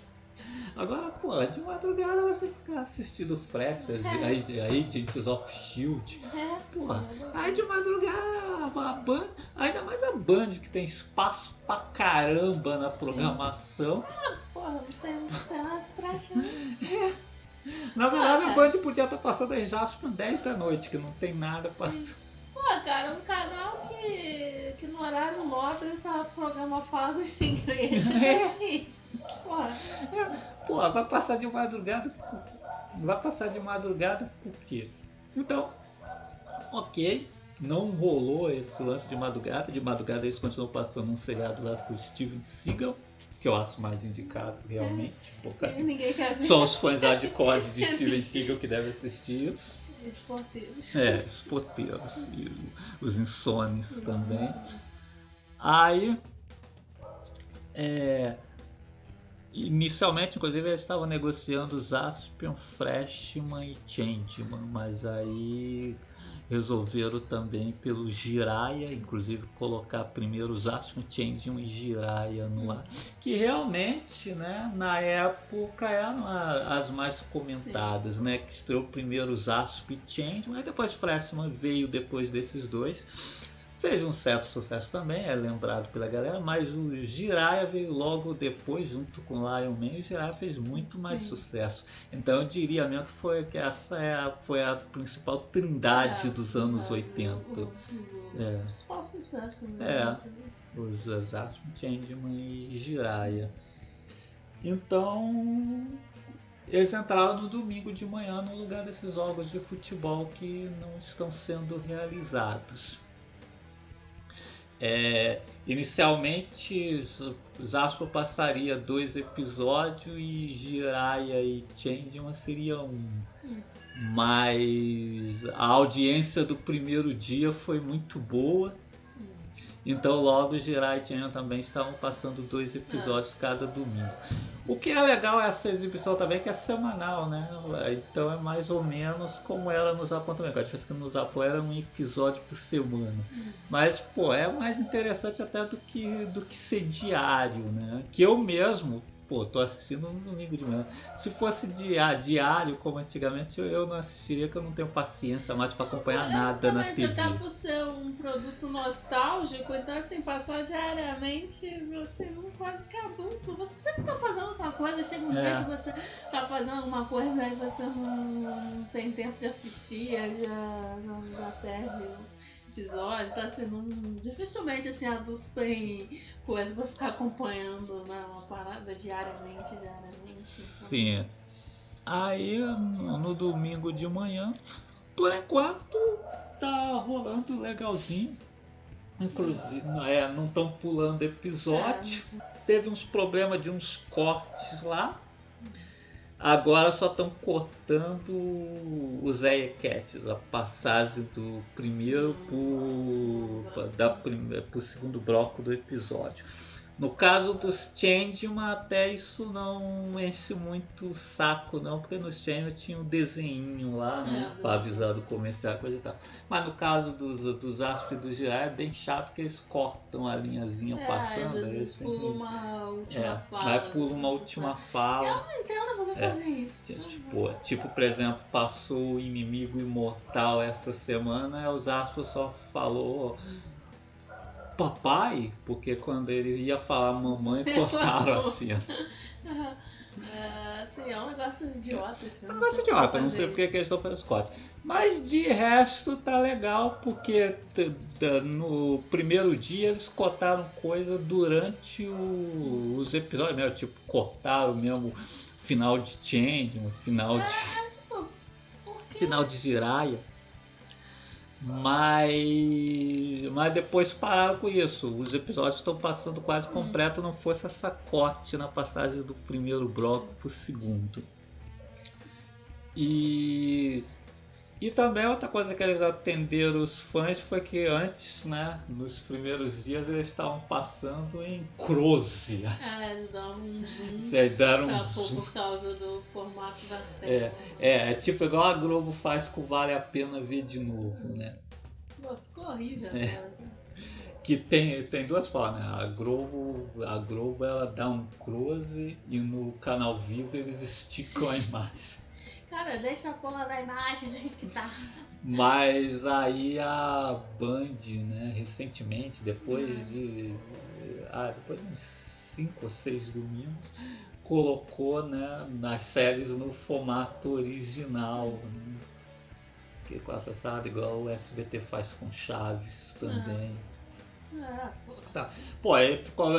Agora, pô, de madrugada você fica assistindo Fresh, Agents of Shield. Pô, aí de madrugada a Band, ainda mais a Band, que tem espaço pra caramba na programação. Porra, não tem nada pra achar. Na verdade, a Band podia estar passando as Jaspion 10 da noite, que não tem nada pra. Pô, cara, um canal que no horário nobre tá programa pago de igreja. Assim. Pô, vai passar de madrugada. Vai passar de madrugada por quê? Então, ok, não rolou esse lance de madrugada. De madrugada eles continuam passando um seriado lá com o Steven Seagal, que eu acho mais indicado realmente. Ninguém quer ver. Só os fãs hardcore de Steven Seagal que devem assistir isso. Os porteiros. Os porteiros e os insones também. Aí, inicialmente, inclusive, eles estavam negociando os Aspion, Freshman e Changeman, mas aí resolveram também pelo Jiraiya, inclusive colocar primeiro os Aspion, Changeman e Jiraiya no ar, que realmente, né, na época eram as mais comentadas, né, que estreou primeiro os Aspion e Changeman, aí depois Freshman veio depois desses dois. Fez um certo sucesso também, é lembrado pela galera, mas o Jiraiya veio logo depois, junto com o Lion Man, e o Jiraiya fez muito mais Sim. sucesso. Então eu diria mesmo que essa foi a principal trindade dos anos 80. O principal sucesso, É. né? Os Zasmo, Changeman e Jiraiya. Então eles entraram no domingo de manhã no lugar desses jogos de futebol que não estão sendo realizados. Inicialmente Zaspo passaria 2 episódios e Jiraiya e Changeman seria 1. Mas a audiência do primeiro dia foi muito boa. Então logo Jiraiya e Changeman também estavam passando 2 episódios cada domingo. O que é legal essa exibição também, que é semanal, né? Então é mais ou menos como era no Japão também. A diferença é que no Japão era um episódio por semana. Mas, pô, é mais interessante até do que ser diário, né? Que eu mesmo, pô, tô assistindo no domingo de manhã. Se fosse diário, como antigamente, eu não assistiria, que eu não tenho paciência mais para acompanhar nada na TV. Até por ser um produto nostálgico, então assim, passar diariamente, você não pode ficar adulto. Você sempre tá fazendo outra coisa, chega um dia que você tá fazendo alguma coisa, aí você não tem tempo de assistir, já perde episódio, tá assim, dificilmente assim, adulto tem coisa pra ficar acompanhando, né, uma parada diariamente. Então. Sim. Aí no domingo de manhã, por enquanto tá rolando legalzinho. Inclusive, não estão pulando episódio. Teve uns problemas de uns cortes lá. Agora só estão cortando os Eyecasts, a passagem do primeiro pro segundo bloco do episódio. No caso dos Changeman, até isso não enche muito o saco não, porque no Changeman tinha um desenho lá, né, para avisar do comercial, coisa e tal. Mas no caso dos Asp e do Jiraiya é bem chato, que eles cortam a linhazinha passando. Às vezes pula uma última fala. Vai por uma última fala. Eu não entendo por que fazer isso. Tipo, por exemplo, passou o Inimigo Imortal essa semana, os Asp só falou papai, porque quando ele ia falar mamãe, cortaram assim. Assim, é um negócio idiota. Assim, é um negócio idiota, não sei porque que eles estão fazendo esse corte. Mas de resto tá legal, porque no primeiro dia eles cortaram coisa durante os episódios, né? Tipo, cortaram mesmo final de Changeman, final de Jiraiya. Mas depois pararam com isso. Os episódios estão passando quase completo, não fosse essa corte na passagem do primeiro bloco pro segundo. E também outra coisa que eles atenderam os fãs foi que antes, né, nos primeiros dias eles estavam passando em close. Eles dão um zoom. Deram um zoom. Por causa do formato da tela. Tipo igual a Globo faz com Vale a Pena Ver de Novo, né? Pô, ficou horrível. Que tem duas formas, né? A Globo ela dá um close e no canal Vivo eles esticam a imagem. Cara, deixa a porra da imagem do jeito que tá. Mas aí a Band, né, recentemente, depois de uns 5 ou 6 domingos, colocou, né, nas séries no formato original. Né? Que sabe, igual o SBT faz com Chaves também. Tá. Pô, aí ficou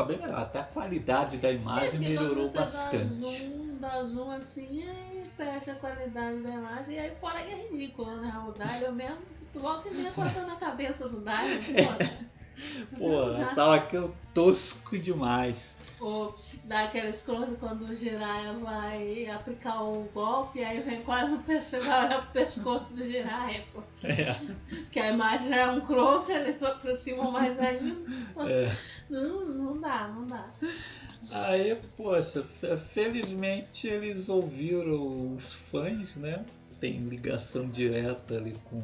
bem melhor. Até a qualidade da imagem melhorou bastante. Dá zoom assim e perde a qualidade da imagem. E aí fora que é ridículo, né? O Dario mesmo, tu volta e meia cortando a cabeça do Dario. Pô, essa aqui é tosco demais. Ou dá aqueles close quando o Jiraiya vai aplicar o golpe e aí vem quase o pescoço do Jiraiya, pô. Que a imagem já é um close, eles aproximam mais ainda. Não dá. Aí, poxa, felizmente eles ouviram os fãs, né? Tem ligação direta ali com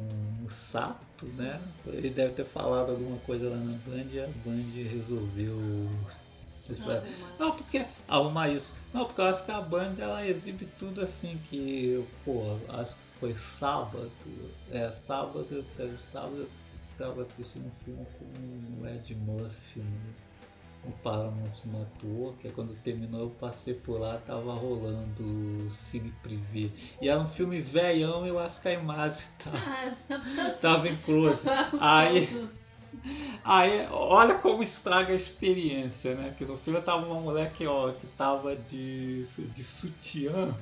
o Sato, né? Ele deve ter falado alguma coisa lá na Band e a Band resolveu arrumar isso. Não, porque eu acho que a Band ela exibe tudo assim que, pô, acho que foi sábado estava assistindo um filme com o Ed Murphy no Paramount Network, que quando terminou eu passei por lá, tava rolando o Cine Privé. E era um filme velhão, eu acho que a imagem tava em close. Aí, olha como estraga a experiência, né? Que no filme tava uma mulher que tava de sutiã.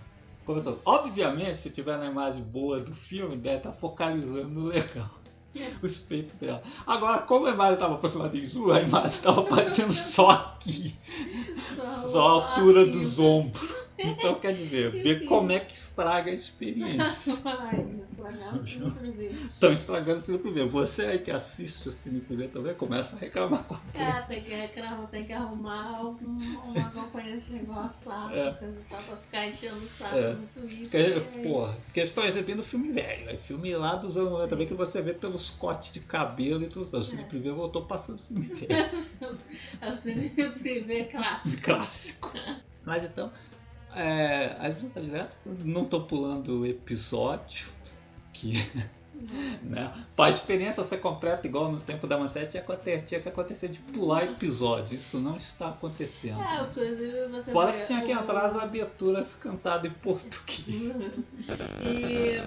Começando. Obviamente, se tiver na imagem boa do filme, deve estar focalizando legal os peitos dela. Agora, como a imagem estava aproximada de Ju, a imagem estava aparecendo só aqui. Só a altura dos ombros. Então, quer dizer, ver como é que estraga a experiência. Estragar o Cine Privé. Estão estragando o Cine Privé. Você aí que assiste o Cine Privé também começa a reclamar com a Tem que arrumar uma acompanhante engraçada, coisa e tal, pra ficar enchendo o saco no Twitter. Porra, porque estão exibindo filme velho. É filme lá dos anos 90 também que você vê pelos cortes de cabelo e tudo. O Cine Privé voltou passando filme velho. É o Cine Privé clássico. Mas então, não estou pulando o episódio, que né, para a experiência ser completa, igual no tempo da Manchete, tinha que acontecer de pular episódio. Isso não está acontecendo. Você fora que tinha que entrar as aberturas cantadas em português. E é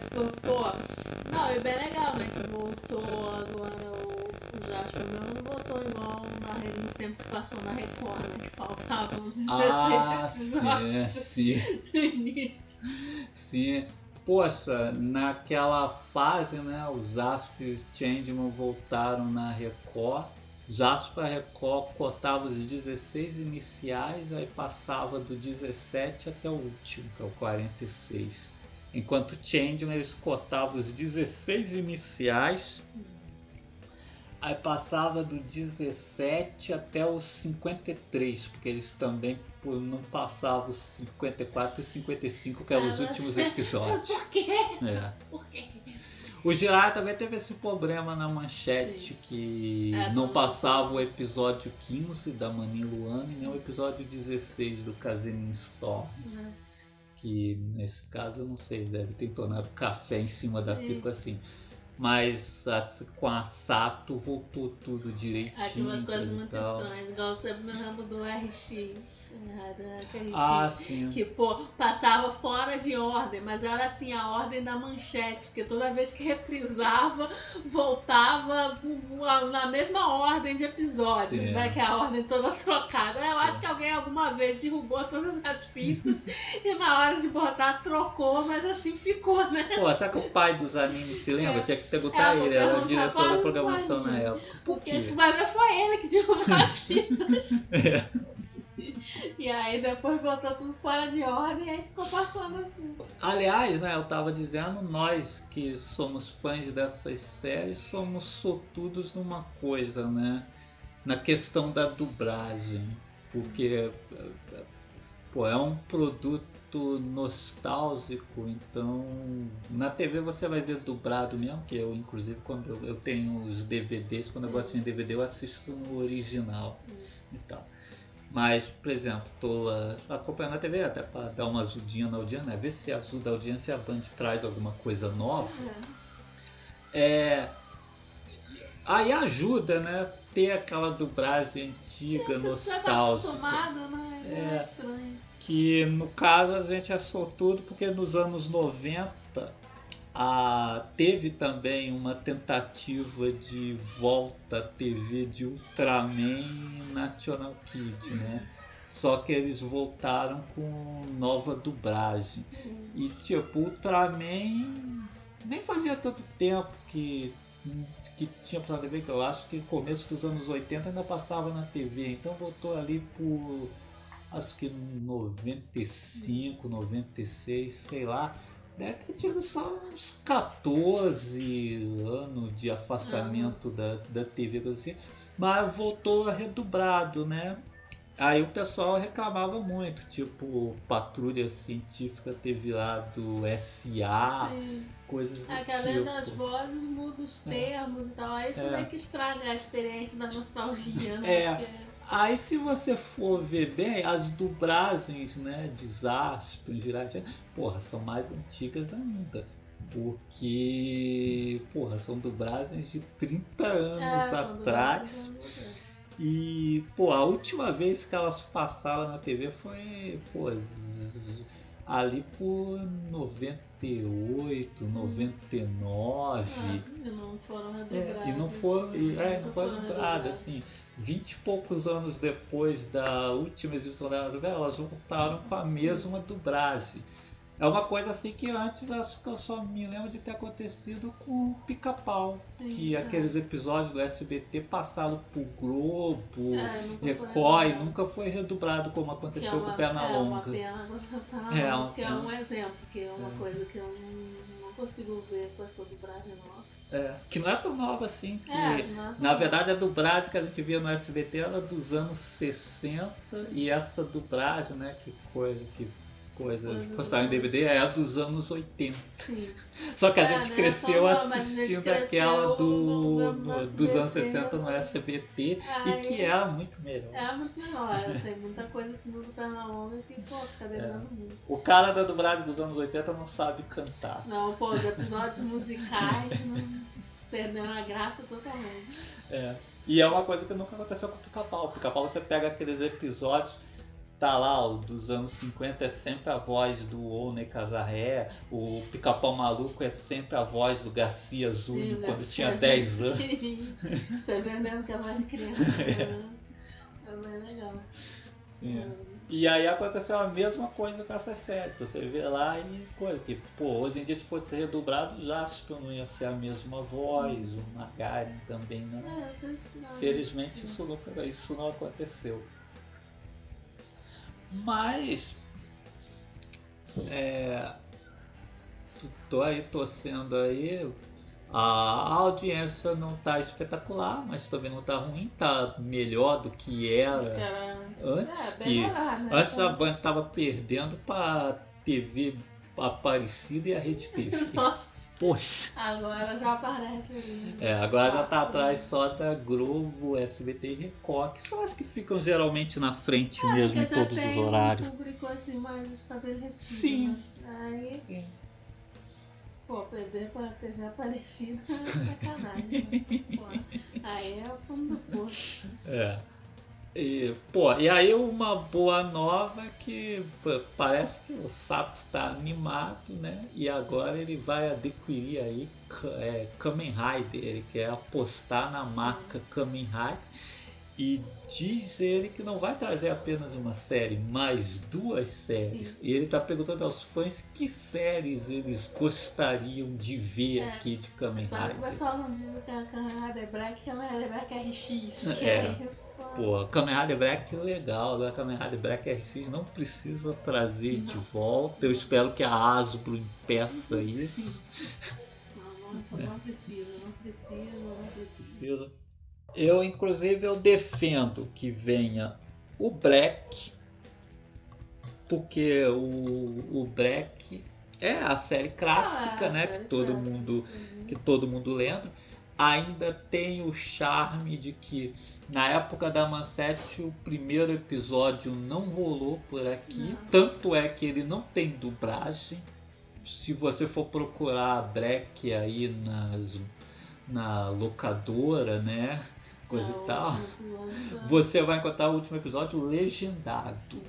bem legal, né? Que voltou agora o Jasper mesmo, não voltou igual no tempo que passou na Record, né? Que faltavam uns 16 episódios sim. no início. Sim. Poxa, naquela fase, né, os Jasper e o Changeman voltaram na Record. Jasper, a Record cotava os 16 iniciais, aí passava do 17 até o último, que é o 46. Enquanto Changeman, eles cotavam os 16 iniciais, aí passava do 17 até os 53, porque eles também não passavam os 54 e 55, que eram os últimos episódios. Por quê? Por quê? O Jiraiya também teve esse problema na Manchete, que não passava o episódio 15 da Manin Luana e nem o episódio 16 do Kazenin Storm. Que nesse caso eu não sei, deve ter tornado café em cima da pica assim. Mas com a Sato voltou tudo direitinho. Tinha umas coisas muito estranhas, igual eu sempre me lembro do RX. Sim. Que passava fora de ordem, mas era assim a ordem da Manchete, porque toda vez que reprisava, voltava na mesma ordem de episódios, né? Que é a ordem toda trocada. Eu acho que alguém alguma vez derrubou todas as fitas e na hora de botar trocou, mas assim ficou, né? Será que o pai dos animes se lembra? Tinha que perguntar ele, era o diretor da programação na época. Porque foi ele que derrubou as fitas. E aí depois botou tudo fora de ordem e aí ficou passando assim. Aliás, né, eu tava dizendo, nós que somos fãs dessas séries somos sortudos numa coisa, né? Na questão da dublagem. Porque é um produto nostálgico, então na TV você vai ver dublado mesmo, que eu inclusive quando eu tenho os DVDs, quando eu vou assistir DVD eu assisto no original e tal. Mas, por exemplo, estou acompanhando a TV até para dar uma ajudinha na audiência, né? Ver se ajuda a audiência, a Band traz alguma coisa nova. Aí ajuda, né? Ter aquela dublagem antiga, nostálgica. Você tá acostumado, né? É estranho. Que no caso a gente é sortudo porque nos anos 90 teve também uma tentativa de volta à TV de Ultraman e National Kid, né? Só que eles voltaram com nova dublagem. E tipo, Ultraman nem fazia tanto tempo que tinha pra TV, que eu acho que no começo dos anos 80 ainda passava na TV, então voltou ali por acho que 95, 96, sei lá. Deve ter tido só uns 14 anos de afastamento da TV, assim, mas voltou redublado, né? Aí o pessoal reclamava muito, tipo, Patrulha Científica teve lá do SA, coisas do tipo. Além das vozes, muda os termos e tal, aí isso meio que estraga a experiência da nostalgia, né? Aí se você for ver bem, as dublagens, né, de Jasper, Jiraiya, são mais antigas ainda. Porque, porra, são dublagens de 30 anos atrás. E, pô, a última vez que elas passaram na TV foi, pô, ali por 98, sim, 99. E não foram redubladas. E não foram redubladas, assim. 20 e poucos anos depois da última exibição da novela, elas voltaram com a mesma dublagem. É uma coisa assim que antes acho que eu só me lembro de ter acontecido com o Pica-Pau. Que aqueles episódios do SBT passaram pro Globo, Record, e nunca foi redublado como aconteceu com o Pernalonga. Que é um exemplo, que é uma coisa que eu não consigo ver com essa dublagem nova. Que não é tão nova assim. Na verdade, a dublagem que a gente via no SBT era dos anos 60, sim, e essa dublagem, né, que saiu em DVD é a dos anos 80. Sim. Só que a gente cresceu assistindo aquela dos anos 60 no SBT, e que era muito melhor. É muito melhor, tem muita coisa assim do Pernalonga que, pô, fica devendo muito. O cara da dublagem dos anos 80 não sabe cantar. Não, pô, os episódios musicais perderam a graça totalmente. E é uma coisa que nunca aconteceu com o Pica-Pau. O Pica-Pau, você pega aqueles episódios, tá lá, o dos anos 50 é sempre a voz do Oney Casarré, o Pica-Pau Maluco é sempre a voz do Garcia Zúñiga quando tinha 10 anos. Você vê mesmo que é a voz de criança. É bem legal. Sim. E aí aconteceu a mesma coisa com essas séries. Você vê lá e coisa que, pô, hoje em dia se fosse redublado, já acho que não ia ser a mesma voz, o Magaren também não. Felizmente isso não aconteceu. Mas tô aí torcendo aí. A audiência não tá espetacular, mas também não tá ruim, tá melhor do que era antes. Antes a Band estava perdendo para TV Aparecida e a Rede TV. Nossa. Poxa. Agora já aparece ali. Agora já tá atrás só da Globo, SBT e Record, que são as que ficam geralmente na frente mesmo em todos os horários. Um público assim mais estabelecido. Sim. Né? Aí, sim. Pô, perder pra TV Aparecida é sacanagem. Né? Pô, aí é o fundo do poço. E aí uma boa nova que parece que o Sato está animado, né? E agora ele vai adquirir aí Kamen Rider, ele quer apostar na marca Kamen Rider. E diz ele que não vai trazer apenas uma série, mas 2 séries. Sim. E ele está perguntando aos fãs que séries eles gostariam de ver aqui de Kamen Rider. O pessoal não diz que é Kamen Rider Black, Kamen Rider Black RX. Pô, Kamen Rider Black é legal, agora Kamen Rider Black RX não precisa trazer de volta. Eu espero que a Hasbro impeça isso. Não precisa. Inclusive, defendo que venha o Black, porque o Black é a série clássica, né? Que todo mundo lembra. Ainda tem o charme de que na época da Manchete o primeiro episódio não rolou por aqui. Tanto é que ele não tem dublagem. Se você for procurar Black aí na locadora, né? Coisa e tal, você vai encontrar o último episódio legendado.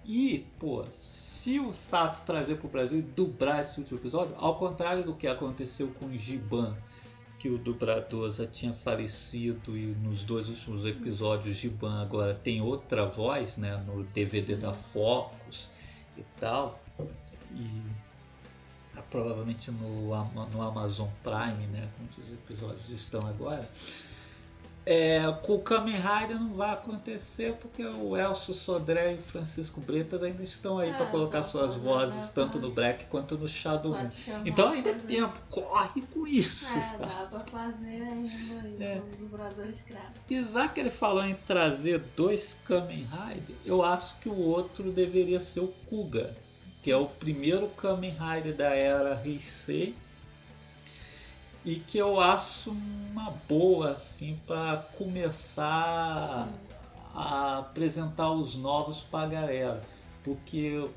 E, pô, se o Sato trazer pro Brasil e dublar esse último episódio, ao contrário do que aconteceu com o Giban, que o dublador já tinha falecido e nos 2 últimos episódios Giban agora tem outra voz, né, no DVD da Focus e tal, e provavelmente no Amazon Prime, né, onde os episódios estão agora. Com o Kamen Rider não vai acontecer porque o Elcio Sodré e o Francisco Bretas ainda estão aí para colocar suas vozes tanto no Black quanto no Shadow Moon. Então ainda é tempo, corre com isso. Dá pra fazer ainda os dubladores clássicos. E já que ele falou em trazer 2 Kamen Rider, eu acho que o outro deveria ser o Kuga, que é o primeiro Kamen Rider da era Heisei. E que eu acho uma boa assim para começar a apresentar os novos para a galera, porque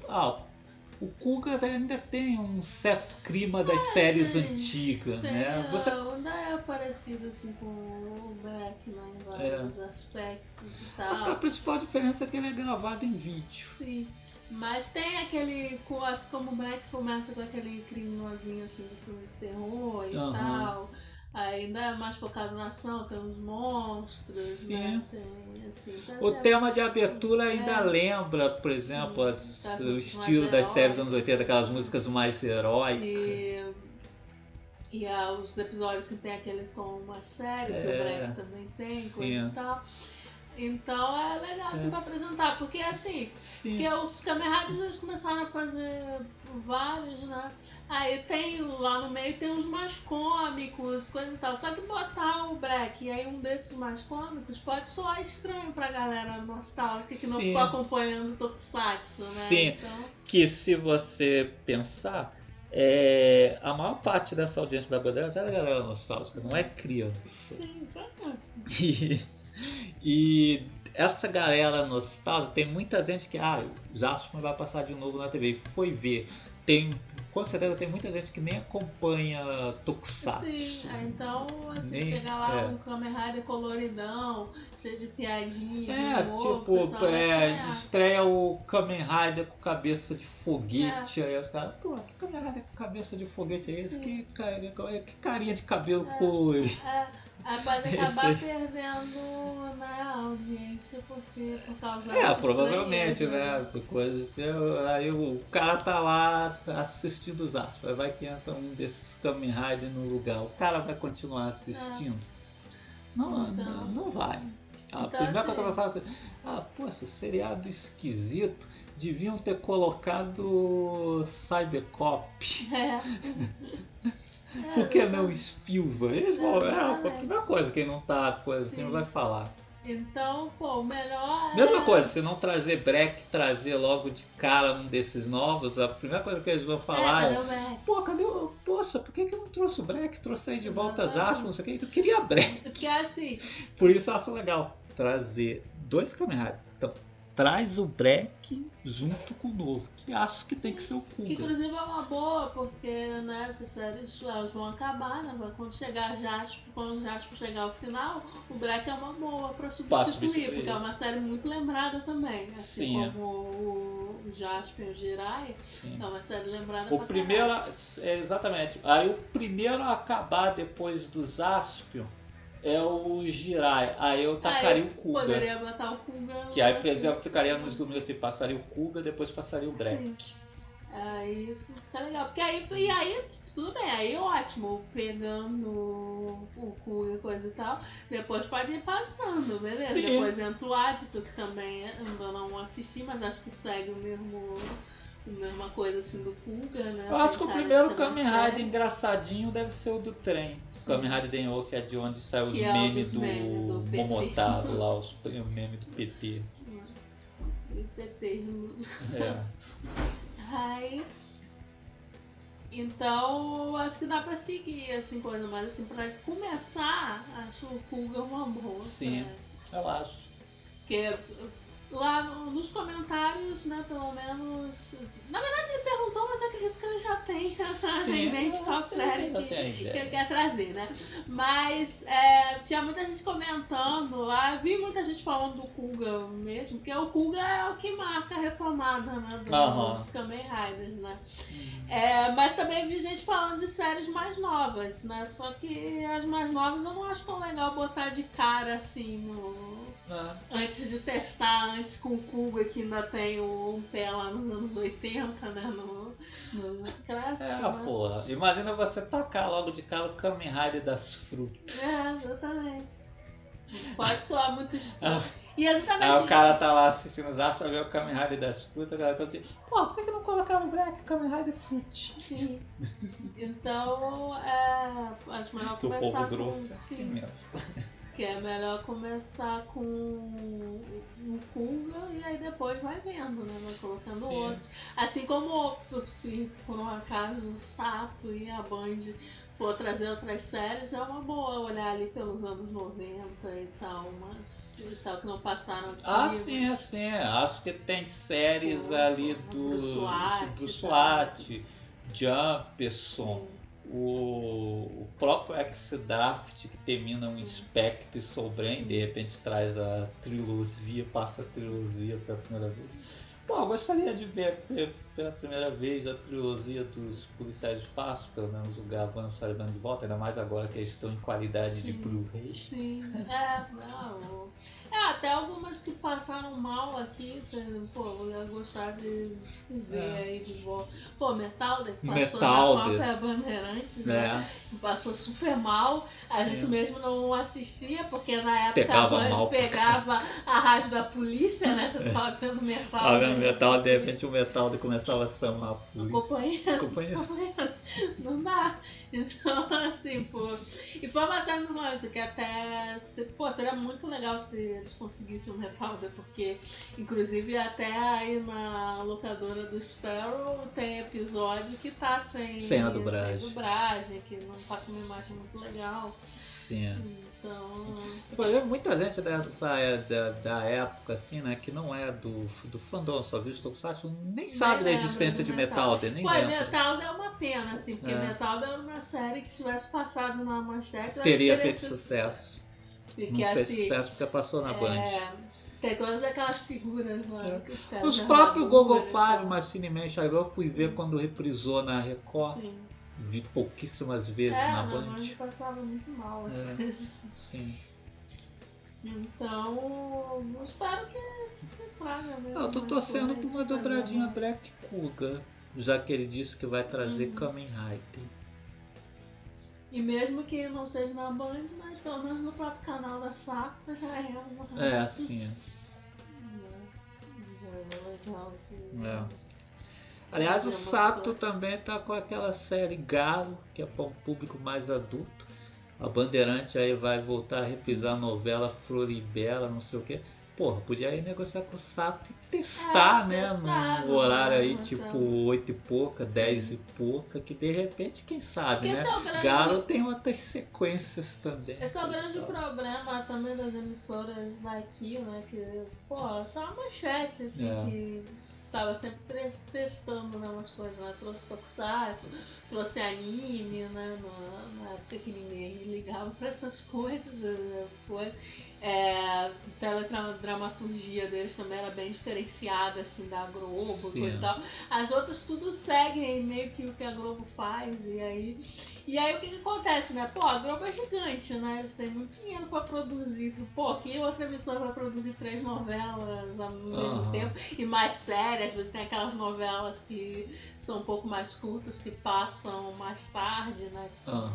o Kuga ainda tem um certo clima das séries antigas, né? Você... Ainda é parecido assim com o Black, né, em vários aspectos e tal. Acho que a principal diferença é que ele é gravado em vídeo. Sim, mas tem aquele, acho que como o Black começa com aquele criminosinho assim do filme de terror e tal. Ainda é mais focado na ação, tem uns monstros, Sim. né? Tem, assim, O tema de abertura ainda lembra, por exemplo, sim, o estilo das séries dos anos 80, aquelas músicas mais heróicas. E os episódios assim, tem aquele tom mais sério, que o Black também tem, coisa e tal. Então é legal assim pra apresentar, porque assim, porque os Kamen Riders eles começaram a fazer vários, né? Aí tem lá no meio tem uns mais cômicos, coisas e tal. Só que botar o Black e aí um desses mais cômicos pode soar estranho pra galera nostálgica que não ficou acompanhando o Tokusatsu, né? Sim, então... que se você pensar, a maior parte dessa audiência da Bandeira já é galera nostálgica, não é criança. Sim, E essa galera nostálgica, tem muita gente que, Jaspion vai passar de novo na TV. Foi ver. Com certeza tem muita gente que nem acompanha Tokusatsu. Sim, então assim, chega lá um Kamen Rider coloridão, cheio de piadinha, estreia o Kamen Rider com cabeça de foguete. Aí os caras, que Kamen Rider com cabeça de foguete é esse? Que carinha de cabelo colorido. Pode acabar perdendo na audiência por causa disso. Provavelmente, né? Coisa assim, aí o cara tá lá assistindo os astros. Vai que entra um desses Kamen Rider no lugar. O cara vai continuar assistindo? Não vai. A primeira coisa que eu falo é poxa, seriado esquisito. Deviam ter colocado Cybercop. Por que não Spielberg? A primeira coisa, quem não tá coisa assim não vai falar. Então, o melhor Mesma coisa, se não trazer Breck, trazer logo de cara um desses novos, a primeira coisa que eles vão falar cadê o... Poxa, por que não trouxe o Breck? Trouxe aí de volta as aspas, não sei o que. Eu queria Breck. Porque assim... Por isso eu acho legal trazer 2 Kamen Rider. Então, traz o Breck junto com o novo, que acho que tem que ser o Kuga. Que inclusive é uma boa, porque né, essas séries elas vão acabar, né? Quando chegar quando o Jasper chegar ao final, o Black é uma boa pra substituir, porque é uma série muito lembrada também. Assim como o Jasper e o Jirai, é uma série lembrada o primeiro, exatamente. Aí o primeiro a acabar depois do Jaspion é o Jirai, aí eu tacaria o Kuga. Poderia botar o Kuga. Que aí, por exemplo, ficaria nos domingos assim, passaria o Kuga, depois passaria o Breck. Sim. Aí fica legal, porque aí tudo bem, aí ótimo, pegando o Kuga e coisa e tal, depois pode ir passando, beleza? Sim. Depois entra o Hábito, que também ainda não assisti, mas acho que segue a mesma coisa assim do Kuga, né? Eu acho que o primeiro Kamen Rider engraçadinho deve ser o do trem. O Kamen Rider Denho, que é de onde saiu os memes do Momotaro lá, os memes do PT. Do PT. Aí, então acho que dá pra seguir assim coisa, mas assim, pra começar, acho o Kuga uma boa. Sim, eu acho. Porque lá nos comentários, né, pelo menos. Na verdade ele perguntou, mas eu acredito que ele já tem em mente qual série que ele quer trazer, né? Mas tinha muita gente comentando lá, vi muita gente falando do Kuga mesmo, porque o Kuga é o que marca a retomada, né, dos Kamen Riders, né? Mas também vi gente falando de séries mais novas, né? Só que as mais novas eu não acho tão legal botar de cara assim antes de testar, antes com o Kuga que ainda tem um pé lá nos anos 80, né? Nos clássicos. Porra. Imagina você tacar logo de cara o Kamen Rider das frutas. Exatamente. Pode soar muito estranho. E exatamente. Aí o cara tá lá assistindo os astros pra ver o Kamen Rider das frutas, a galera tá assim, por que não colocaram o Black Kamen Rider frutinho? Sim. Então, acho melhor que começar o povo grosso é assim mesmo. Que é melhor começar com o Kuga e aí depois vai vendo, né? Vai colocando outros. Assim como se por um acaso o Sato e a Band for trazer outras séries, é uma boa olhar ali pelos anos 90 e tal, mas e tal, que não passaram aqui. Sim. Acho que tem séries ali do Bruce SWAT, Jumperson, Sim. o próprio X-Daft, que termina um Spectre e Soulbrain, de repente traz a trilogia, passa a trilogia pela primeira vez. Pô, eu gostaria de ver pela primeira vez a trilogia dos Policiais do Espaço, pelo menos o Gavan e o Saliban de volta, ainda mais agora que eles estão em qualidade de Blu-ray. Sim, até algumas que passaram mal aqui, pô, eu ia gostar de ver aí de volta. Pô, Metalder, que passou na própria Bandeirantes, né? Passou super mal, a gente mesmo não assistia, porque na época a Band pegava a rádio da polícia, né? Você tava vendo Metalder. De repente o Metalder começava a chamar a polícia. Acompanhando. Não dá. Então, assim, pô. E foi uma série do lance que até. Pô, seria muito legal se eles conseguissem um Metalder, porque, inclusive, até aí na locadora do Sparrow tem episódio que tá sem a dublagem, que não tá com uma imagem muito legal. Sim. Então. Muita gente da época, assim, né, que não é do fandom, só viu os Tokusatsu, nem sabe da existência de Metalder, nem lembra. Metalder é uma pena, assim, porque Metalder era uma série que se tivesse passado na Manchete, teria feito sucesso. Porque, não fez sucesso porque passou na Band. Tem todas aquelas figuras lá que os caras. Os próprios Gogol Five, Machine Man, eu fui ver quando reprisou na Record. Sim. Vi pouquíssimas vezes na Band. Band passava muito mal as coisas. Sim. Então, eu espero que traga mesmo. Eu tô torcendo por uma dobradinha Black Cougar, já que ele disse que vai trazer Kamen Rider. E mesmo que não seja na Band, mas pelo menos no próprio canal da Sakura já é uma. Sim. Já é legal assim. Aliás, o Sato também tá com aquela série Galo, que é para um público mais adulto. A Bandeirante aí vai voltar a reprisar a novela Floribela, não sei o que. Porra, podia ir negociar com o Sato e testar, né? Num horário aí tipo 8 e pouca, 10 e pouca, que de repente, quem sabe, né? Galo tem outras sequências também. Esse é o grande problema também das emissoras daqui, né? Que, pô, só a Manchete, assim, que estava sempre testando, né, umas coisas, né? Trouxe Tokusatsu, trouxe anime, né? Na época que ninguém ligava pra essas coisas, né? Teledramaturgia deles também era bem diferenciada, assim, da Globo, coisa e tal. As outras tudo seguem meio que o que a Globo faz, e aí o que acontece, né? Pô, a Globo é gigante, né? Eles têm muito dinheiro pra produzir. Pô, que outra emissora vai produzir 3 novelas ao mesmo tempo, e mais sérias, às vezes tem aquelas novelas que são um pouco mais curtas, que passam mais tarde, né? Que são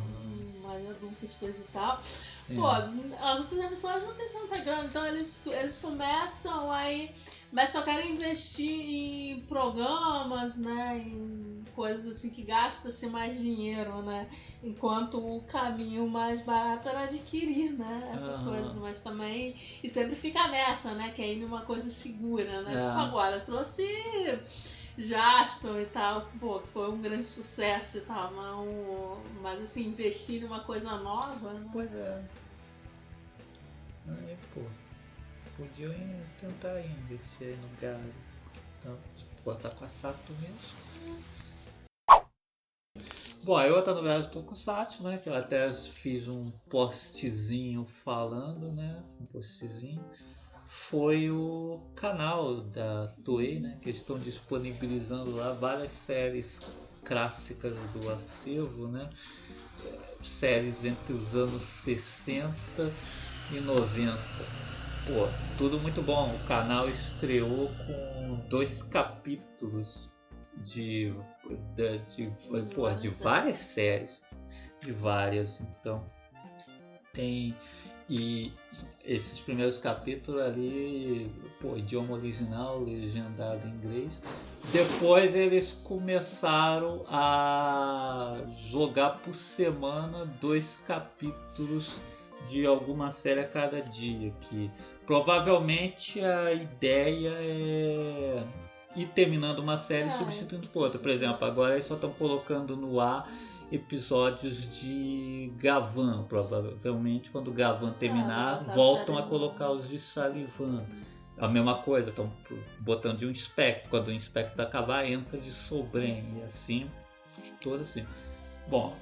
mais adultas, coisa e tal. Sim. Pô, as outras emissoras não tem tanta grana, então eles começam aí, mas só querem investir em programas, né, em coisas assim que gastam-se mais dinheiro, né, enquanto o caminho mais barato era adquirir, né, essas coisas, mas também, e sempre fica nessa, né, que é ir numa coisa segura, né, tipo agora, eu trouxe Jasper e tal, pô, que foi um grande sucesso e tal, não, mas assim, investir em uma coisa nova, né? Pois é. Aí, pô, podia tentar investir aí no Galo. Então, botar com a Sato mesmo. Bom, aí outra novela do Tokusatsu, né, que eu até fiz um postzinho falando, né, foi o canal da Toei, né, que eles estão disponibilizando lá várias séries clássicas do acervo, né, séries entre os anos 60 e 90. Pô, tudo muito bom. O canal estreou com 2 capítulos de várias séries, de várias, então tem. E esses primeiros capítulos ali, pô, idioma original, legendado em inglês. Depois eles começaram a jogar por semana 2 capítulos de alguma série a cada dia. Que provavelmente a ideia é ir terminando uma série e substituindo por outra. Por exemplo, agora eles só estão colocando no ar episódios de Gavan. Provavelmente quando Gavan terminar, botar voltam a Charivan. colocar os de Charivan. A mesma coisa, estão botando de um Inspector. Quando o Inspector acabar, entra de Sobren. E assim, todo assim. Bom,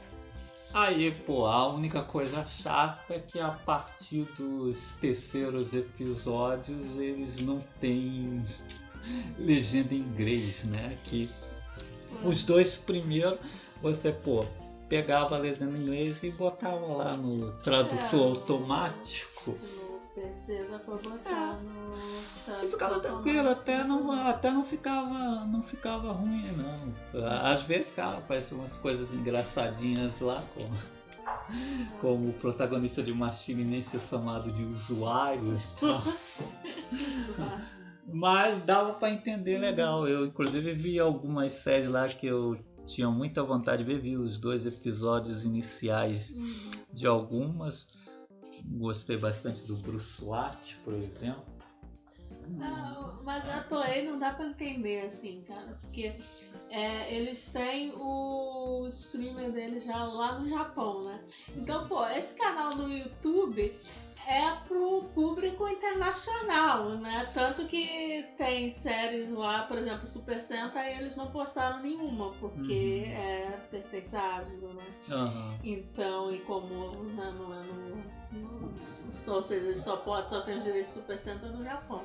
aí, pô, a única coisa chata é que a partir dos terceiros episódios eles não têm legenda em inglês, né? Que os dois primeiros você, pô, pegava a legenda em inglês e botava lá no tradutor automático. No PC dá pra botar no. E ficava tranquilo, até não ficava ruim, não. Às vezes, cara, apareciam umas coisas engraçadinhas lá, como o protagonista de Machine nem ser chamado de usuário e tal. Mas dava pra entender legal. Eu, inclusive, vi algumas séries lá que eu tinha muita vontade de ver. Vi os 2 episódios iniciais de algumas. Gostei bastante do Bruce Watt, por exemplo. Não, mas a Toei não dá pra entender assim, cara, porque eles têm o streamer deles já lá no Japão, né? Então, pô, esse canal no YouTube é pro público internacional, né? Tanto que tem séries lá, por exemplo, Super Sentai, eles não postaram nenhuma, porque pertence à Asuna, né? Então, e como não é ou seja, só tem os direitos de Super Sentai no Japão.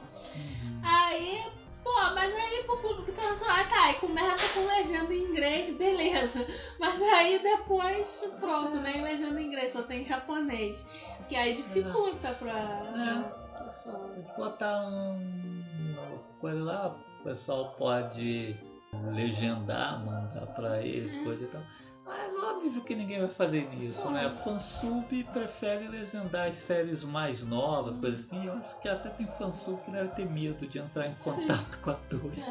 Aí, pô, mas aí pro público internacional, tá, e começa com legenda em inglês, beleza. Mas aí depois, pronto, nem legenda em inglês, só tem japonês. Que aí dificulta pra pessoa. Botar uma coisa lá, o pessoal pode legendar, mandar pra eles, coisa e tal. Mas óbvio que ninguém vai fazer isso, né? Fansub prefere legendar as séries mais novas, coisas assim. Eu acho que até tem fansub que deve ter medo de entrar em contato com a Toei.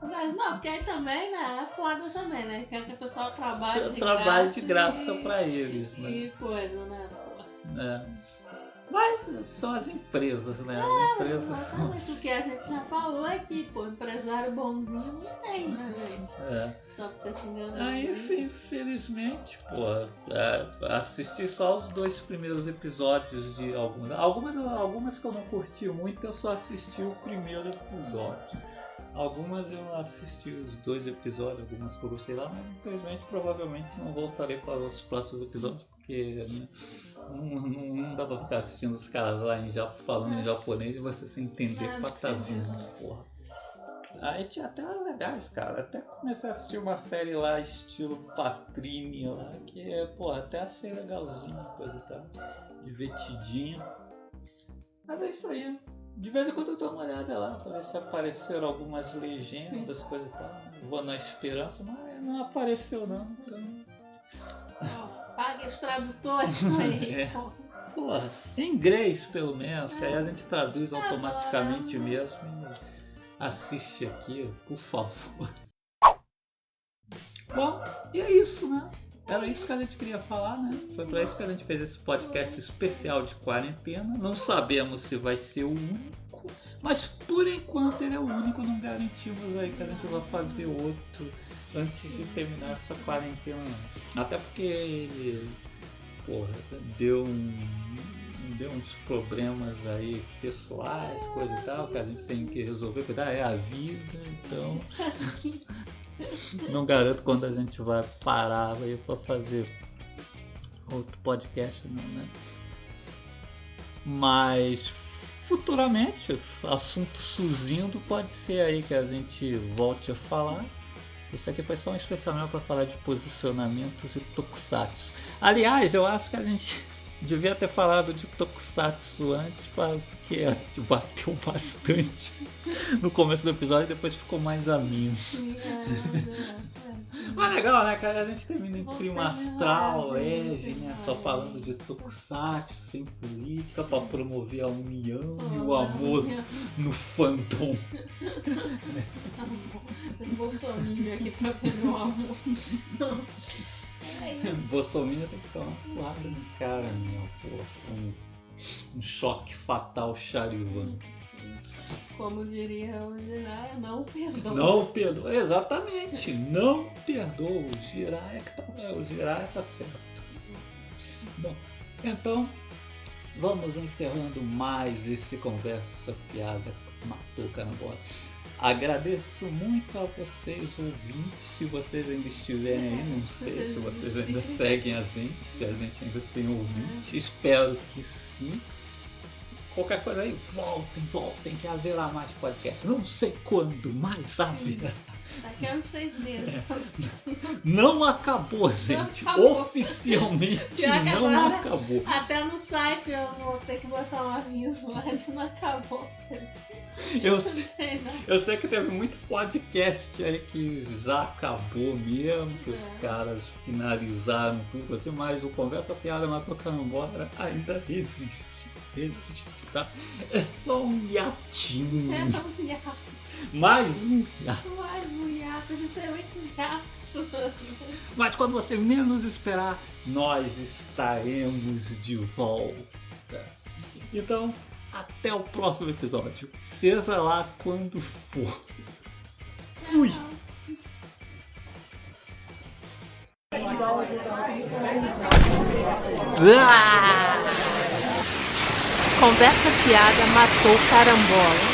Mas não, porque aí também, né, é foda também, né? Quer que o pessoal trabalhe de graça pra eles, né? E coisa, né? Mas são as empresas, né? As empresas são... O que a gente já falou aqui, pô, empresário bonzinho não tem, né, gente? Só fica se enganando. Aí, infelizmente, pô, assisti só os 2 primeiros episódios de algumas que eu não curti muito, eu só assisti o primeiro episódio. Algumas eu assisti os 2 episódios, algumas que eu gostei lá, mas infelizmente provavelmente não voltarei para os próximos episódios, porque né, não dá pra ficar assistindo os caras lá falando em japonês e você sem entender patadinha, porra. Aí tinha até legais, cara. Até comecei a assistir uma série lá, estilo Patrine lá, que até achei legalzinha, coisa e tal, divertidinha. Mas é isso aí. De vez em quando eu dou uma olhada lá pra ver se apareceram algumas legendas, coisa e tal. Vou na esperança, mas não apareceu não. Então... Pague os tradutores aí. Porra, em inglês pelo menos, que aí a gente traduz automaticamente mesmo. Assiste aqui, por favor. Bom, e é isso, né? Era isso que a gente queria falar, né? Foi pra isso que a gente fez esse podcast especial de quarentena. Não sabemos se vai ser o único, mas por enquanto ele é o único. Não garantimos aí que a gente vai fazer outro antes de terminar essa quarentena. Até porque ele, deu uns problemas aí pessoais, coisa e tal, que a gente tem que resolver, cuidar, a vida, então não garanto quando a gente vai parar aí pra fazer outro podcast não, né? Mas futuramente, assunto surgindo, pode ser aí que a gente volte a falar. Isso aqui foi só um especial para falar de posicionamentos e tokusatsu. Aliás, eu acho que a gente devia ter falado de tokusatsu antes, porque a gente bateu bastante no começo do episódio e depois ficou mais ameno. Mas legal, né, cara? A gente termina em clima astral, leve, né? Só falando de tokusatsu, sem política, pra promover a união e o amor no fandom. Tem Bolsonaro aqui pra ver meu amor. Bolsonaro tem que tomar uma porrada no cara, meu, porra. Um choque fatal Charivan. Como diria o Jiraiya, não perdoa. Não perdoa, exatamente, não perdoa. O Jiraiya tá certo. Bom, então vamos encerrando mais esse Conversa Fiada Matou Carambola. Agradeço muito a vocês, ouvintes, se vocês ainda estiverem aí, não sei se vocês ainda seguem a gente, se a gente ainda tem ouvinte, espero que sim. Qualquer coisa aí, voltem, que haverá mais podcast. Não sei quando, mas haverá. Daqui a uns 6 meses. Não acabou, gente. Acabou. Oficialmente não agora, acabou. Até no site eu vou ter que botar um aviso lá de não acabou. Eu sei que teve muito podcast aí que já acabou mesmo, que os caras finalizaram tudo assim, mas o Conversa Fiada Matou Carambola ainda existe, tá? É só um hiatinho. É um hiato. Mais um hiato, de ter muitos hiatos. Mas quando você menos esperar, nós estaremos de volta. Então, até o próximo episódio. Seja lá quando for. Fui! Conversa Fiada Matou Carambola.